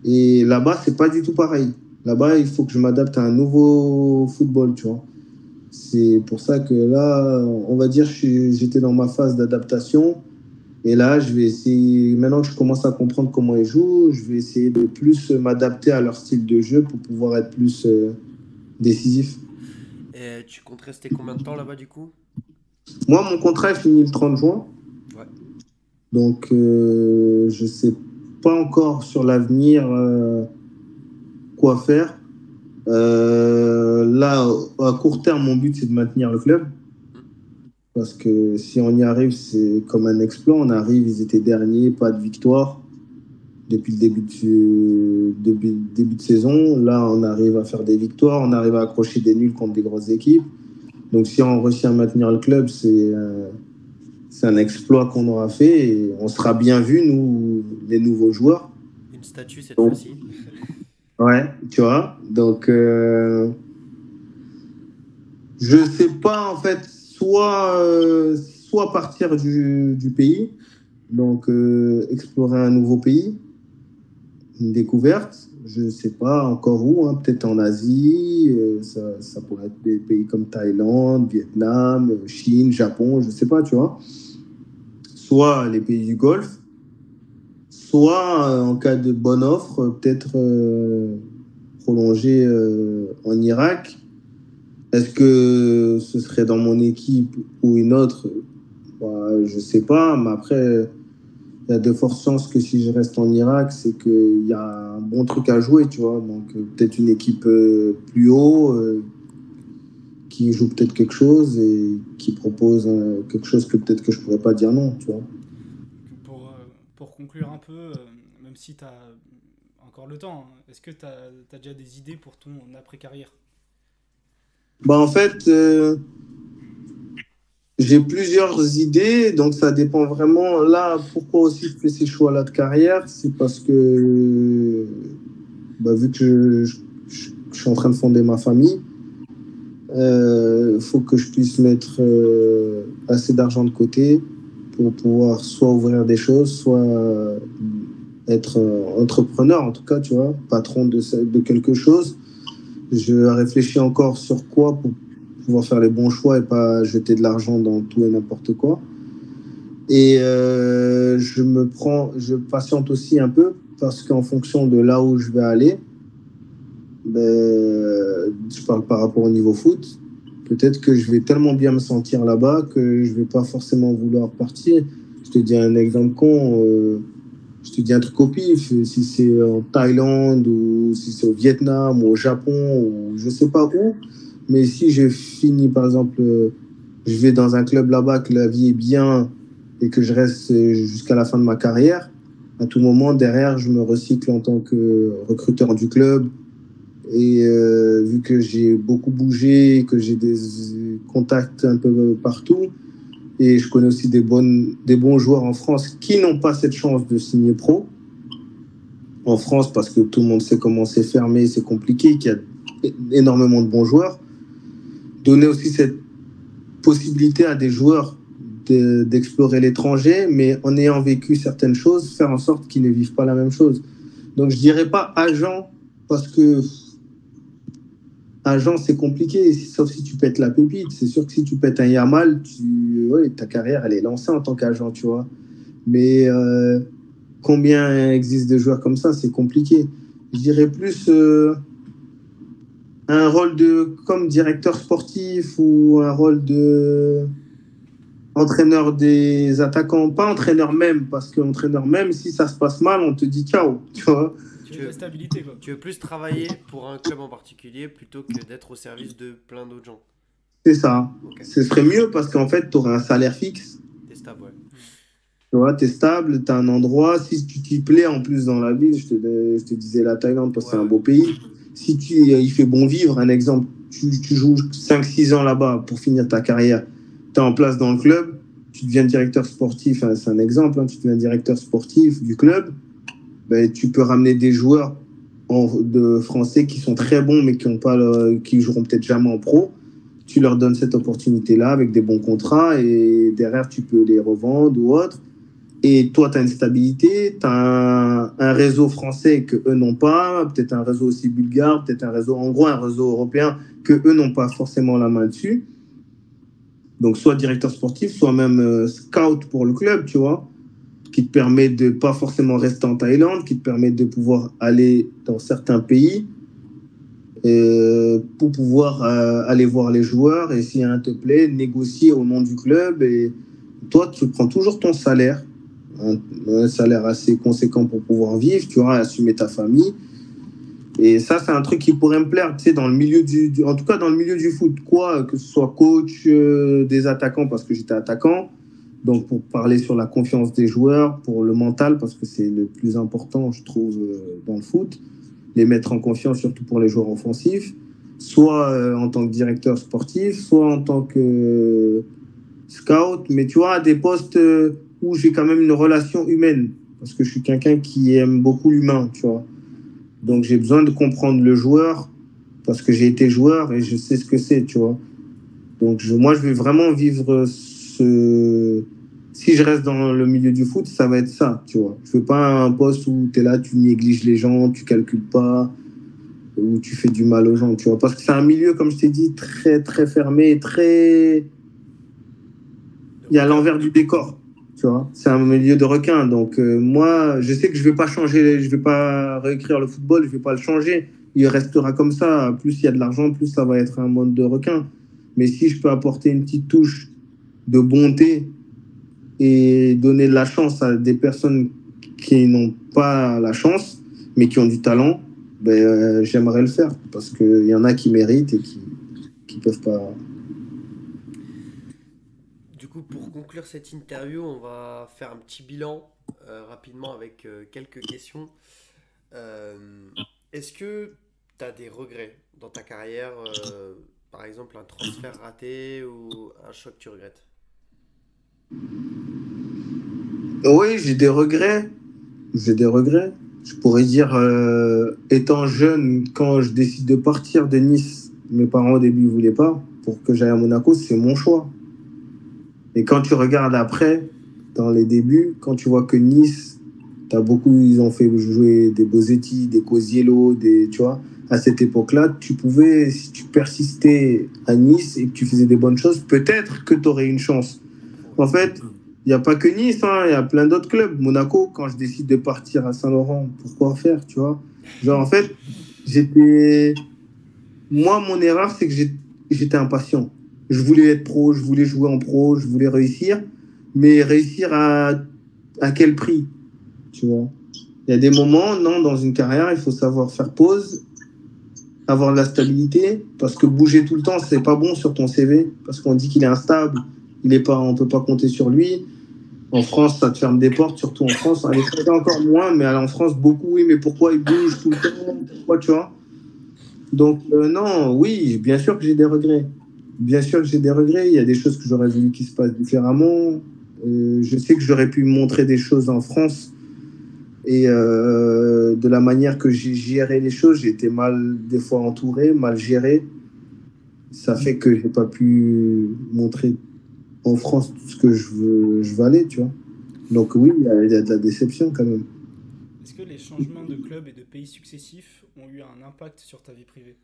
Et là-bas, c'est pas du tout pareil. Là-bas, il faut que je m'adapte à un nouveau football, tu vois. C'est pour ça que là, on va dire, j'étais dans ma phase d'adaptation. Et là, je vais essayer, maintenant que je commence à comprendre comment ils jouent, je vais essayer de plus m'adapter à leur style de jeu pour pouvoir être plus décisif. Et tu comptes rester combien de temps là-bas du coup? Moi, mon contrat est fini le 30 juin. Ouais. Donc, je ne sais pas encore sur l'avenir quoi faire. Là, à court terme, mon but, c'est de maintenir le club. Parce que si on y arrive, c'est comme un exploit. On arrive, ils étaient derniers, pas de victoire depuis le début de saison. Là, on arrive à faire des victoires, on arrive à accrocher des nuls contre des grosses équipes. Donc, si on réussit à maintenir le club, c'est un exploit qu'on aura fait et on sera bien vus, nous, les nouveaux joueurs. Une statue cette fois-ci. Ouais, tu vois. Donc, je sais pas, en fait, soit partir du pays, donc explorer un nouveau pays, une découverte, je sais pas encore où, hein, peut-être en Asie, ça pourrait être des pays comme Thaïlande, Vietnam, Chine, Japon, je sais pas, tu vois. Soit les pays du Golfe, soit en cas de bonne offre, peut-être prolonger en Irak. Est-ce que ce serait dans mon équipe ou une autre? Je sais pas, mais après, il y a de fortes chances que si je reste en Irak, c'est qu'il y a un bon truc à jouer, tu vois. Donc, peut-être une équipe plus haut qui joue peut-être quelque chose et qui propose quelque chose que peut-être que je pourrais pas dire non, tu vois. Pour conclure un peu, même si tu as encore le temps, hein, est-ce que tu as déjà des idées pour ton après-carrière? En fait, j'ai plusieurs idées, donc ça dépend vraiment. Là, pourquoi aussi je fais ces choix-là de carrière? C'est parce que, vu que je suis en train de fonder ma famille, il faut que je puisse mettre assez d'argent de côté pour pouvoir soit ouvrir des choses, soit être entrepreneur, en tout cas, tu vois, patron de quelque chose. Je réfléchis encore sur quoi pour pouvoir faire les bons choix et pas jeter de l'argent dans tout et n'importe quoi. Et je patiente aussi un peu parce qu'en fonction de là où je vais aller, je parle par rapport au niveau foot, peut-être que je vais tellement bien me sentir là-bas que je vais pas forcément vouloir partir. Je te dis un exemple con, je te dis un truc au pif, si c'est en Thaïlande ou si c'est au Vietnam ou au Japon ou je sais pas où, mais si je finis par exemple, je vais dans un club là-bas, que la vie est bien et que je reste jusqu'à la fin de ma carrière, à tout moment derrière je me recycle en tant que recruteur du club et vu que j'ai beaucoup bougé, que j'ai des contacts un peu partout, et je connais aussi des bons joueurs en France qui n'ont pas cette chance de signer pro. En France, parce que tout le monde sait comment c'est fermé, c'est compliqué, qu'il y a énormément de bons joueurs. Donner aussi cette possibilité à des joueurs d'explorer l'étranger, mais en ayant vécu certaines choses, faire en sorte qu'ils ne vivent pas la même chose. Donc je ne dirais pas agent, parce que agent, c'est compliqué, sauf si tu pètes la pépite. C'est sûr que si tu pètes un Yamal, ta carrière, elle est lancée en tant qu'agent, tu vois. Mais combien existe de joueurs comme ça? C'est compliqué. Je dirais plus un rôle comme directeur sportif ou un rôle de entraîneur des attaquants. Pas entraîneur même, parce qu'entraîneur même, si ça se passe mal, on te dit ciao, tu vois. Tu veux plus travailler pour un club en particulier plutôt que d'être au service de plein d'autres gens. C'est ça. Ok. Ce serait mieux parce qu'en fait, tu aurais un salaire fixe. T'es stable, ouais. Tu vois, tu es stable, tu as un endroit. Si tu t'y plais en plus dans la ville, je te disais la Thaïlande parce que c'est un beau pays. Si il fait bon vivre, un exemple, tu joues 5-6 ans là-bas pour finir ta carrière, tu es en place dans le club, tu deviens directeur sportif, c'est un exemple, hein, tu deviens directeur sportif du club, ben, tu peux ramener des joueurs de français qui sont très bons mais qui joueront peut-être jamais en pro. Tu leur donnes cette opportunité-là avec des bons contrats et derrière, tu peux les revendre ou autre. Et toi, tu as une stabilité, tu as un réseau français que eux n'ont pas, peut-être un réseau aussi bulgare, peut-être un réseau, en gros, un réseau européen que eux n'ont pas forcément la main dessus. Donc, soit directeur sportif, soit même scout pour le club, tu vois, qui te permet de pas forcément rester en Thaïlande, qui te permet de pouvoir aller dans certains pays pour pouvoir aller voir les joueurs et si un te plaît, négocier au nom du club. Et toi, tu prends toujours ton salaire, un salaire assez conséquent pour pouvoir vivre, tu vois, assumer ta famille. Et ça, c'est un truc qui pourrait me plaire, tu sais, dans le milieu en tout cas dans le milieu du foot, quoi, que ce soit coach des attaquants, parce que j'étais attaquant, donc pour parler sur la confiance des joueurs, pour le mental, parce que c'est le plus important, je trouve, dans le foot, les mettre en confiance, surtout pour les joueurs offensifs, soit en tant que directeur sportif, soit en tant que scout, mais tu vois, à des postes où j'ai quand même une relation humaine, parce que je suis quelqu'un qui aime beaucoup l'humain, tu vois. Donc j'ai besoin de comprendre le joueur, parce que j'ai été joueur et je sais ce que c'est, tu vois. Donc moi, je vais vraiment vivre ce... Si je reste dans le milieu du foot, ça va être ça, tu vois. Je veux pas un poste où tu es là, tu négliges les gens, tu calcules pas, où tu fais du mal aux gens, tu vois. Parce que c'est un milieu, comme je t'ai dit, très, très fermé, très... Il y a l'envers du décor, tu vois. C'est un milieu de requins. Donc moi, je sais que je vais pas changer, je vais pas réécrire le football, je vais pas le changer. Il restera comme ça. Plus il y a de l'argent, plus ça va être un monde de requins. Mais si je peux apporter une petite touche de bonté et donner de la chance à des personnes qui n'ont pas la chance, mais qui ont du talent, ben, j'aimerais le faire. Parce qu'il y en a qui méritent et qui peuvent pas... Du coup, pour conclure cette interview, on va faire un petit bilan rapidement avec quelques questions. Euh, Est-ce que tu as des regrets dans ta carrière, par exemple un transfert raté ou un choc que tu regrettes? Oui, j'ai des regrets. J'ai des regrets. Je pourrais dire, étant jeune, quand je décide de partir de Nice, mes parents au début ne voulaient pas pour que j'aille à Monaco, c'est mon choix. Et quand tu regardes après, dans les débuts, quand tu vois que Nice, ils ont fait jouer des Bozetti, des Cosiello, tu vois, à cette époque-là, tu pouvais, si tu persistais à Nice et que tu faisais des bonnes choses, peut-être que tu aurais une chance. En fait, il n'y a pas que Nice, hein, il y a plein d'autres clubs. Monaco, quand je décide de partir à Saint-Laurent, pourquoi faire, tu vois? Genre, en fait, j'étais... Moi, mon erreur, c'est que j'étais impatient. Je voulais être pro, je voulais jouer en pro, je voulais réussir, mais réussir à quel prix, tu vois? Il y a des moments, non, dans une carrière, il faut savoir faire pause, avoir de la stabilité, parce que bouger tout le temps, c'est pas bon sur ton CV, parce qu'on dit qu'il est instable, on peut pas compter sur lui. En France, ça te ferme des portes, surtout en France. À l'étranger, encore moins, mais en France, beaucoup, oui, mais pourquoi il bouge tout le temps? Pourquoi, tu vois? Donc, non, oui, bien sûr que j'ai des regrets. Bien sûr que j'ai des regrets. Il y a des choses que j'aurais voulu qu'ils se passent différemment. Je sais que j'aurais pu montrer des choses en France. Et de la manière que j'ai géré les choses, j'ai été mal, des fois, entouré, mal géré. Ça fait que je n'ai pas pu montrer en France tout ce que je valais, tu vois. Donc oui, il y a de la déception quand même. Est-ce que les changements de club et de pays successifs ont eu un impact sur ta vie privée?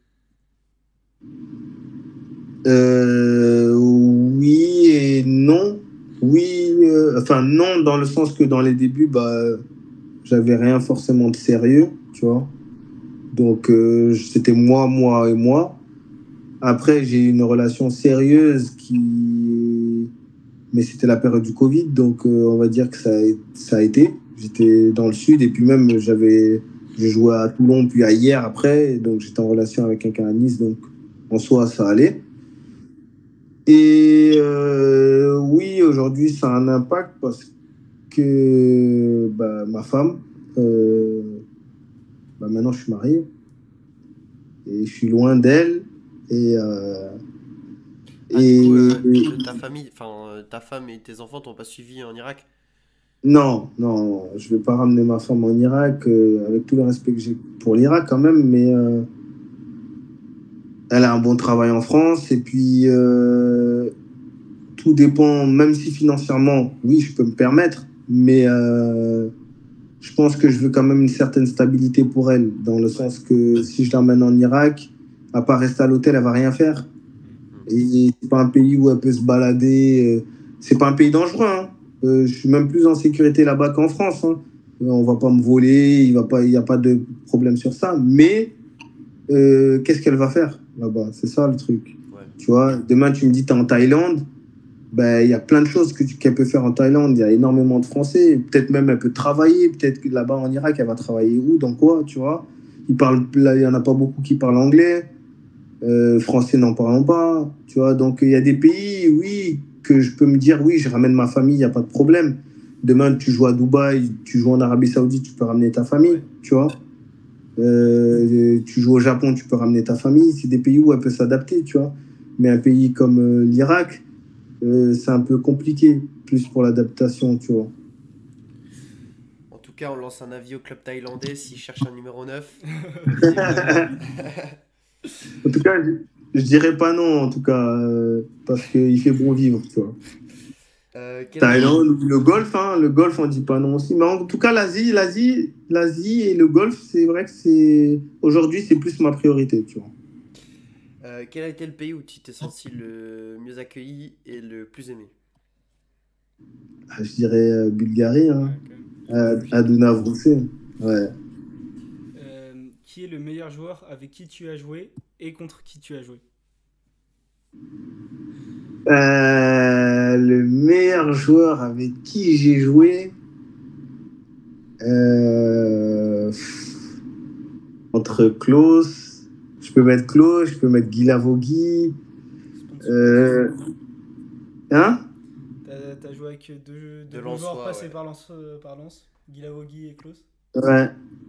Oui et non. Oui, enfin non, dans le sens que dans les débuts, j'avais rien forcément de sérieux, tu vois. Donc c'était moi et moi. Après, j'ai eu une relation sérieuse mais c'était la période du Covid, donc on va dire que ça a été. J'étais dans le sud et puis même j'ai joué à Toulon puis à Hier après, donc j'étais en relation avec quelqu'un à Nice, donc en soi ça allait. Et oui, aujourd'hui, ça a un impact parce que bah, ma femme, bah, maintenant je suis marié et je suis loin d'elle. Et, Ah, du coup, et ta famille, enfin, ta femme et tes enfants t'ont pas suivi en Irak? non, non, je vais pas ramener ma femme en Irak, avec tout le respect que j'ai pour l'Irak quand même, mais elle a un bon travail en France et puis tout dépend, même si financièrement, oui, je peux me permettre, mais je pense que je veux quand même une certaine stabilité pour elle, dans le Ouais. sens que si je l'emmène en Irak, à part rester à l'hôtel, elle va rien faire. Hmm. Et c'est pas un pays où elle peut se balader. C'est pas un pays dangereux, hein. Je suis même plus en sécurité là-bas qu'en France, hein. On va pas me voler, il y a pas de problème sur ça. Mais qu'est-ce qu'elle va faire là-bas? C'est ça le truc. Ouais. Tu vois, demain tu me dis t'es en Thaïlande, ben il y a plein de choses qu'elle peut faire en Thaïlande. Il y a énormément de Français. Peut-être même elle peut travailler. Peut-être que là-bas en Irak elle va travailler où, dans quoi, tu vois? Là, il y en a pas beaucoup qui parlent anglais. Français n'en parlant pas, tu vois. Donc, il y a des pays, oui, que je peux me dire, oui, je ramène ma famille, il n'y a pas de problème. Demain, tu joues à Dubaï, tu joues en Arabie Saoudite, tu peux ramener ta famille, Ouais. tu vois. Tu joues au Japon, tu peux ramener ta famille. C'est des pays où elle peut s'adapter, tu vois. Mais un pays comme l'Irak, c'est un peu compliqué, plus pour l'adaptation, tu vois. En tout cas, on lance un avis au club thaïlandais s'il cherche un numéro 9. Avisez-moi. En tout cas, je dirais pas non, en tout cas, parce qu'il fait bon vivre, tu vois. Quel âge... Thaïlande, le golf, hein, le golf, on dit pas non aussi. Mais en tout cas, l'Asie et le golf, c'est vrai que c'est aujourd'hui, c'est plus ma priorité, tu vois. Quel a été le pays où tu t'es senti le mieux accueilli et le plus aimé? Ah, je dirais Bulgarie, Ouais, hein, quand même. Logique. Aduna Vroussé. Ouais. Qui est le meilleur joueur avec qui tu as joué et contre qui tu as joué? Le meilleur joueur avec qui j'ai joué, euh, entre Klose, je peux mettre Klose, je peux mettre Guy Lavogui. Sponsorisé. Euh, hein? T'as joué avec deux De bons joueurs Lensois, passés ouais. par Lens, Guy Lavogui et Klaus. Ouais.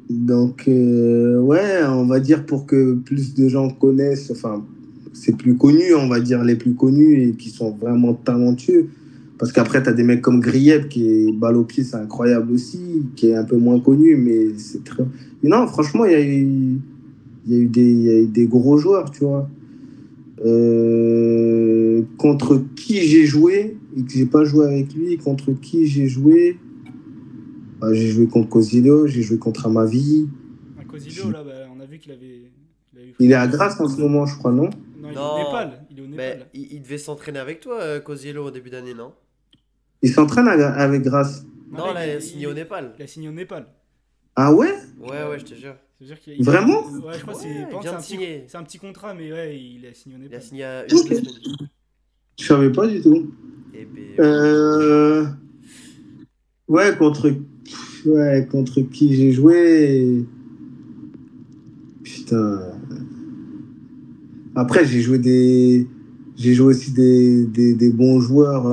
Donc, ouais, on va dire pour que plus de gens connaissent, enfin, c'est plus connu, on va dire les plus connus et qui sont vraiment talentueux. Parce qu'après, tu as des mecs comme Grieb qui est balle au pied, c'est incroyable aussi, qui est un peu moins connu, mais c'est très. Mais non, franchement, il y a eu des gros joueurs, tu vois. Contre qui j'ai joué et que j'ai pas joué avec lui, contre qui j'ai joué. Bah, j'ai joué contre Cosillo, j'ai joué contre Amavi. Un Cosillo, J'ai- là, bah, on a vu qu'il avait pris Il est des à buts. Grasse en ce moment, je crois, non? Non, il est au Non, Népal. Il est au mais Népal. il devait s'entraîner avec toi, Koziello, au début d'année, non? Il s'entraîne avec Grasse. Non, là, Non, là, il a signé au Népal. il a signé au Népal. Ah ouais? Ouais, Ouais. ouais, je te jure. C'est-à-dire Vraiment? ouais, je crois que Ouais, par il contre, vient de signer. c'est un petit contrat, mais ouais, il a signé au Il a Népal. signé à une ou deux semaines. Je savais pas du tout. Et ben voilà. Euh, ouais, contre qui j'ai joué? Putain. Après, j'ai joué aussi des bons joueurs.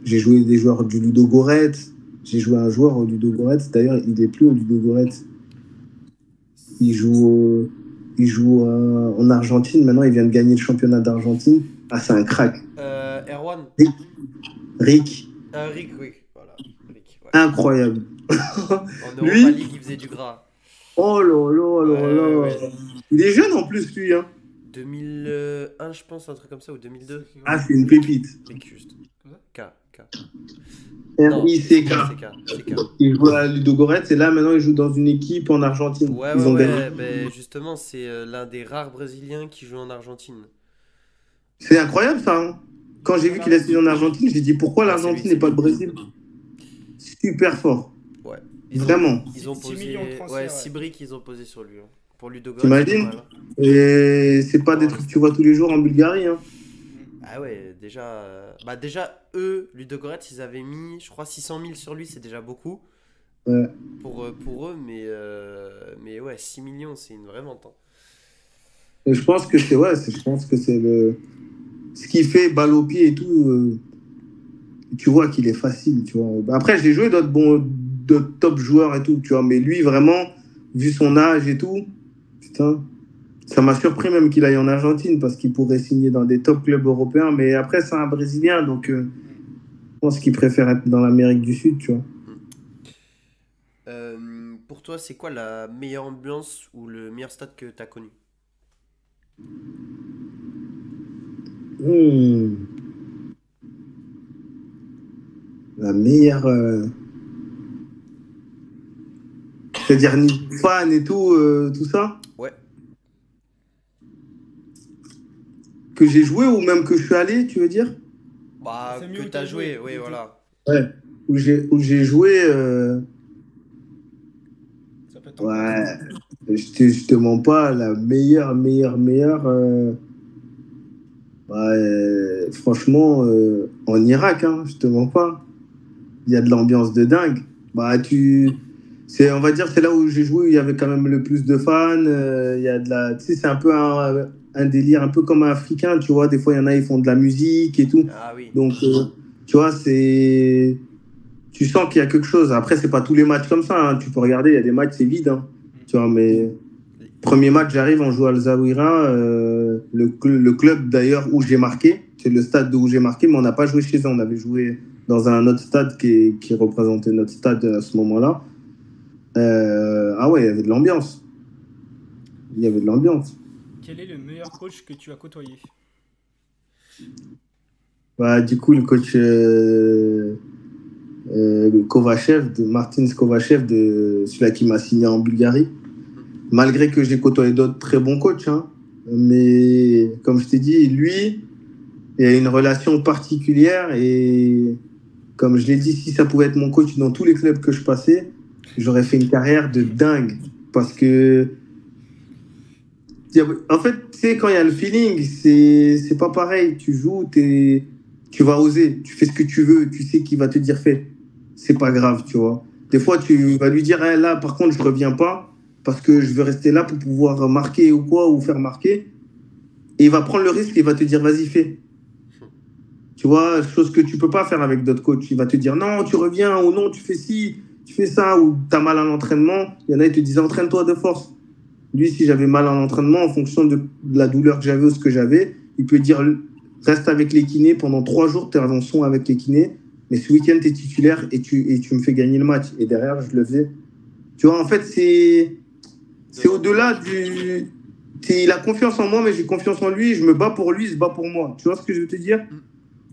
J'ai joué des joueurs du Ludo Goretz. J'ai joué un joueur au Ludo Goretz. D'ailleurs, il n'est plus au Ludo Goretz. Il joue, en Argentine. Maintenant, il vient de gagner le championnat d'Argentine. Ah, c'est un crack. Erwan? Rick, Rick, oui. Voilà. Rick, ouais. incroyable. En Europa Lui, League, il faisait du gras. oh là là, oh là Ouais, là. ouais. Il est jeune en plus, lui, hein. 2001, je pense, un truc comme ça, ou 2002. Ah, c'est une pépite. Rick, juste. Comme ça. K. Non, Rick. c'est K. Il joue à Ludo Goretz et là, maintenant, il joue dans une équipe en Argentine. Ouais, ouais, Ils ont gagné. ouais. Ben, justement, c'est l'un des rares Brésiliens qui joue en Argentine. C'est incroyable, ça, hein. Quand j'ai vu qu'il a signé en Argentine, j'ai dit pourquoi Ouais, c'est lui, l'Argentine c'est n'est pas lui. le Brésil? Super fort. Ouais. Vraiment. Ils ont 6 posé. millions de transferts, Ouais, ouais. 6 briques, ils ont posé sur lui. Hein. Pour Ludogorets, c'est T'imagines? pas mal. Hein. Et c'est pas Non, des laisse trucs que tu tomber. vois tous les jours en Bulgarie, hein. Ah ouais, déjà. Bah, déjà, eux, Ludogorets, ils avaient mis, je crois, 600 000 sur lui, c'est déjà beaucoup. Ouais. Pour eux, mais ouais, 6 millions, c'est une vraie vente. Hein. Et je pense que c'est ouais, je pense que ce qu'il fait, balle au pied et tout, tu vois qu'il est facile, tu vois. Après, j'ai joué d'autres top joueurs et tout, tu vois, mais lui, vraiment, vu son âge et tout, putain, ça m'a surpris même qu'il aille en Argentine parce qu'il pourrait signer dans des top clubs européens, mais après, c'est un Brésilien, donc je pense qu'il préfère être dans l'Amérique du Sud, tu vois. Pour toi, c'est quoi la meilleure ambiance ou le meilleur stade que tu as connu? Hmm, la meilleure, c'est-à-dire niveau fan et tout, tout ça, Ouais. que j'ai joué ou même que je suis allé, tu veux dire? Bah, C'est que mieux où tu as t'as joué, joué. oui, voilà. Ouais. Où j'ai joué, Ça peut être en club, ça ouais, peut être. je te mens pas, la meilleure, bah, franchement, en Irak, hein, je te mens pas. Il y a de l'ambiance de dingue. Bah, on va dire, c'est là où j'ai joué, où il y avait quand même le plus de fans. Il y a de la, tu sais, c'est un peu un délire, un peu comme un africain, tu vois. Des fois, il y en a, ils font de la musique et tout. Ah oui. Donc, tu vois, tu sens qu'il y a quelque chose. Après, c'est pas tous les matchs comme ça, hein. Tu peux regarder, il y a des matchs, c'est vide, hein. Tu vois, mais premier match, j'arrive, on joue à Al Zawira, le club d'ailleurs où j'ai marqué. C'est le stade où j'ai marqué, mais on n'a pas joué chez eux. On avait joué dans un autre stade qui représentait notre stade à ce moment-là. Ah ouais, il y avait de l'ambiance. Il y avait de l'ambiance. Quel est le meilleur coach que tu as côtoyé? Bah, du coup, le coach Kovachev, Martin Kovachev, celui-là qui m'a signé en Bulgarie. Malgré que j'ai côtoyé d'autres très bons coachs, hein. Mais comme je t'ai dit, lui, il y a une relation particulière et comme je l'ai dit, si ça pouvait être mon coach dans tous les clubs que je passais, j'aurais fait une carrière de dingue. Parce que, en fait, tu sais, quand il y a le feeling, c'est pas pareil. Tu joues, tu vas oser, tu fais ce que tu veux, tu sais qu'il va te dire fais. C'est pas grave, tu vois. Des fois, tu vas lui dire, eh, là, par contre, je reviens pas parce que je veux rester là pour pouvoir marquer ou quoi, ou faire marquer. Et il va prendre le risque et il va te dire, vas-y, fais. Tu vois, chose que tu peux pas faire avec d'autres coachs. Il va te dire non, tu reviens, ou non, tu fais ci, tu fais ça, ou tu as mal à l'entraînement. Il y en a, ils te disent entraîne-toi de force. Lui, si j'avais mal à l'entraînement, en fonction de la douleur que j'avais ou ce que j'avais, il peut dire reste avec les kinés pendant 3 jours, tu es en son avec les kinés, mais ce week-end, tu es titulaire et tu me fais gagner le match. Et derrière, je le faisais. Tu vois, en fait, c'est au-delà du. Il a confiance en moi, mais j'ai confiance en lui. Je me bats pour lui, il se bat pour moi. Tu vois ce que je veux te dire?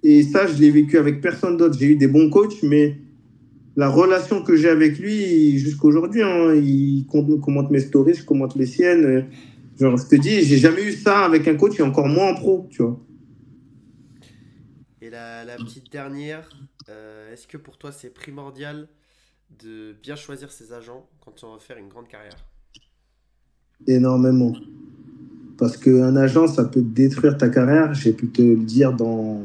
Et ça, je l'ai vécu avec personne d'autre. J'ai eu des bons coachs, mais la relation que j'ai avec lui jusqu'à aujourd'hui, hein, il commente mes stories, je commente les siennes. Genre, je te dis, j'ai jamais eu ça avec un coach et encore moins en pro, tu vois. Et la petite dernière, est-ce que pour toi c'est primordial de bien choisir ses agents quand on veut faire une grande carrière? Énormément. Parce qu'un agent, ça peut détruire ta carrière. J'ai pu te le dire dans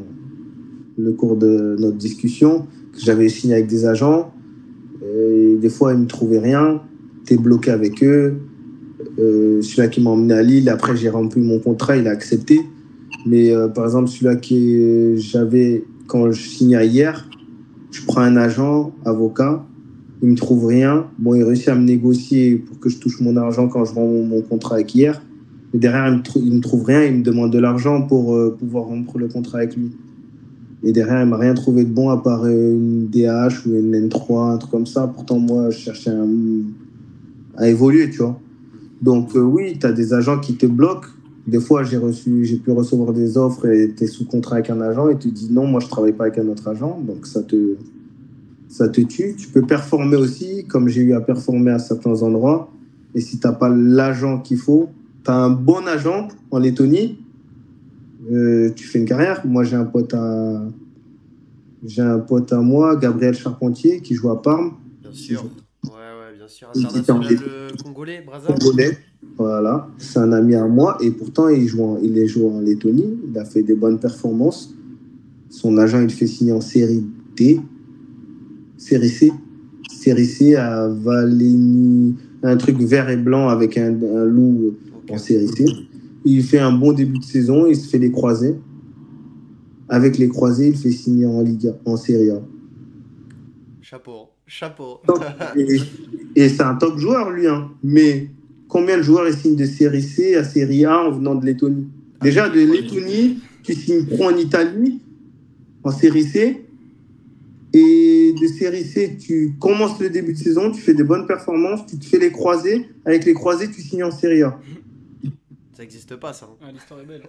le cours de notre discussion, que j'avais signé avec des agents. Et des fois, ils ne me trouvaient rien. Tu es bloqué avec eux. Celui-là qui m'a emmené à Lille, après, j'ai rempli mon contrat, il a accepté. Mais par exemple, celui-là que j'avais quand je signais hier, je prends un agent, avocat, il ne me trouve rien. Bon, il réussit à me négocier pour que je touche mon argent quand je rends mon contrat avec hier. Mais derrière, il ne me trouve rien, il me demande de l'argent pour pouvoir rompre le contrat avec lui. Et derrière, il ne m'a rien trouvé de bon à part une DH ou une N3, un truc comme ça. Pourtant, moi, je cherchais à évoluer, tu vois. Donc, oui, tu as des agents qui te bloquent. Des fois, j'ai pu recevoir des offres et tu es sous contrat avec un agent et tu te dis non, moi, je ne travaille pas avec un autre agent. Donc, ça te tue. Tu peux performer aussi, comme j'ai eu à performer à certains endroits. Et si tu n'as pas l'agent qu'il faut, tu as un bon agent en Lettonie, tu fais une carrière. Moi, j'ai un pote à moi, Gabriel Charpentier, qui joue à Parme. Bien sûr. Ouais, bien sûr. Il était en International congolais, Brazza. Congolais. Voilà, c'est un ami à moi. Et pourtant, il est joué en Lettonie. Il a fait des bonnes performances. Son agent, il fait signer en série D, série C. Série C à Valénie, un truc vert et blanc avec un loup en série C. Il fait un bon début de saison, il se fait les croisés. avec les croisés, il fait signer en Liga, en Serie A. Chapeau. Chapeau. Et, et c'est un top joueur, lui. Hein. Mais combien de joueurs ils signent de Série C à Série A en venant de Lettonie? Déjà, de Lettonie, tu signes pro en Italie, en Série C. Et de Série C, tu commences le début de saison, tu fais des bonnes performances, tu te fais les croisés. Avec les croisés, tu signes en Série A. Ça n'existe pas, ça. Ah, l'histoire est belle.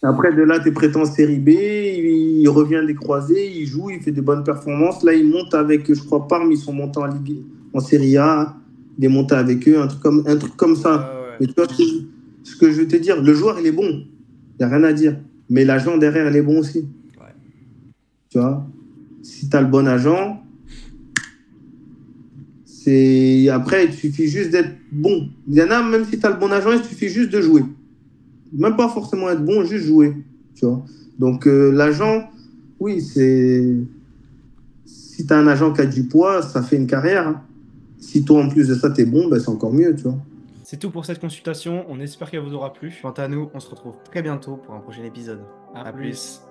Après, de là, tu es prêté en Série B, il revient des croisés, il joue, il fait des bonnes performances. Là, il monte avec, je crois, Parme, ils sont montés en Ligue, en Série A. Il est monté avec eux, un truc comme ça. Ouais. Mais tu vois, ce que je veux te dire, le joueur, il est bon. Il n'y a rien à dire. Mais l'agent derrière, il est bon aussi. Ouais. Tu vois, si tu as le bon agent, après, il suffit juste d'être bon. Il y en a, même si tu as le bon agent, il suffit juste de jouer. Même pas forcément être bon, juste jouer. Tu vois. Donc, l'agent, oui, c'est. Si tu as un agent qui a du poids, ça fait une carrière. Hein. Si toi, en plus de ça, tu es bon, ben, c'est encore mieux. Tu vois. C'est tout pour cette consultation. On espère qu'elle vous aura plu. Quant à nous, on se retrouve très bientôt pour un prochain épisode. À plus.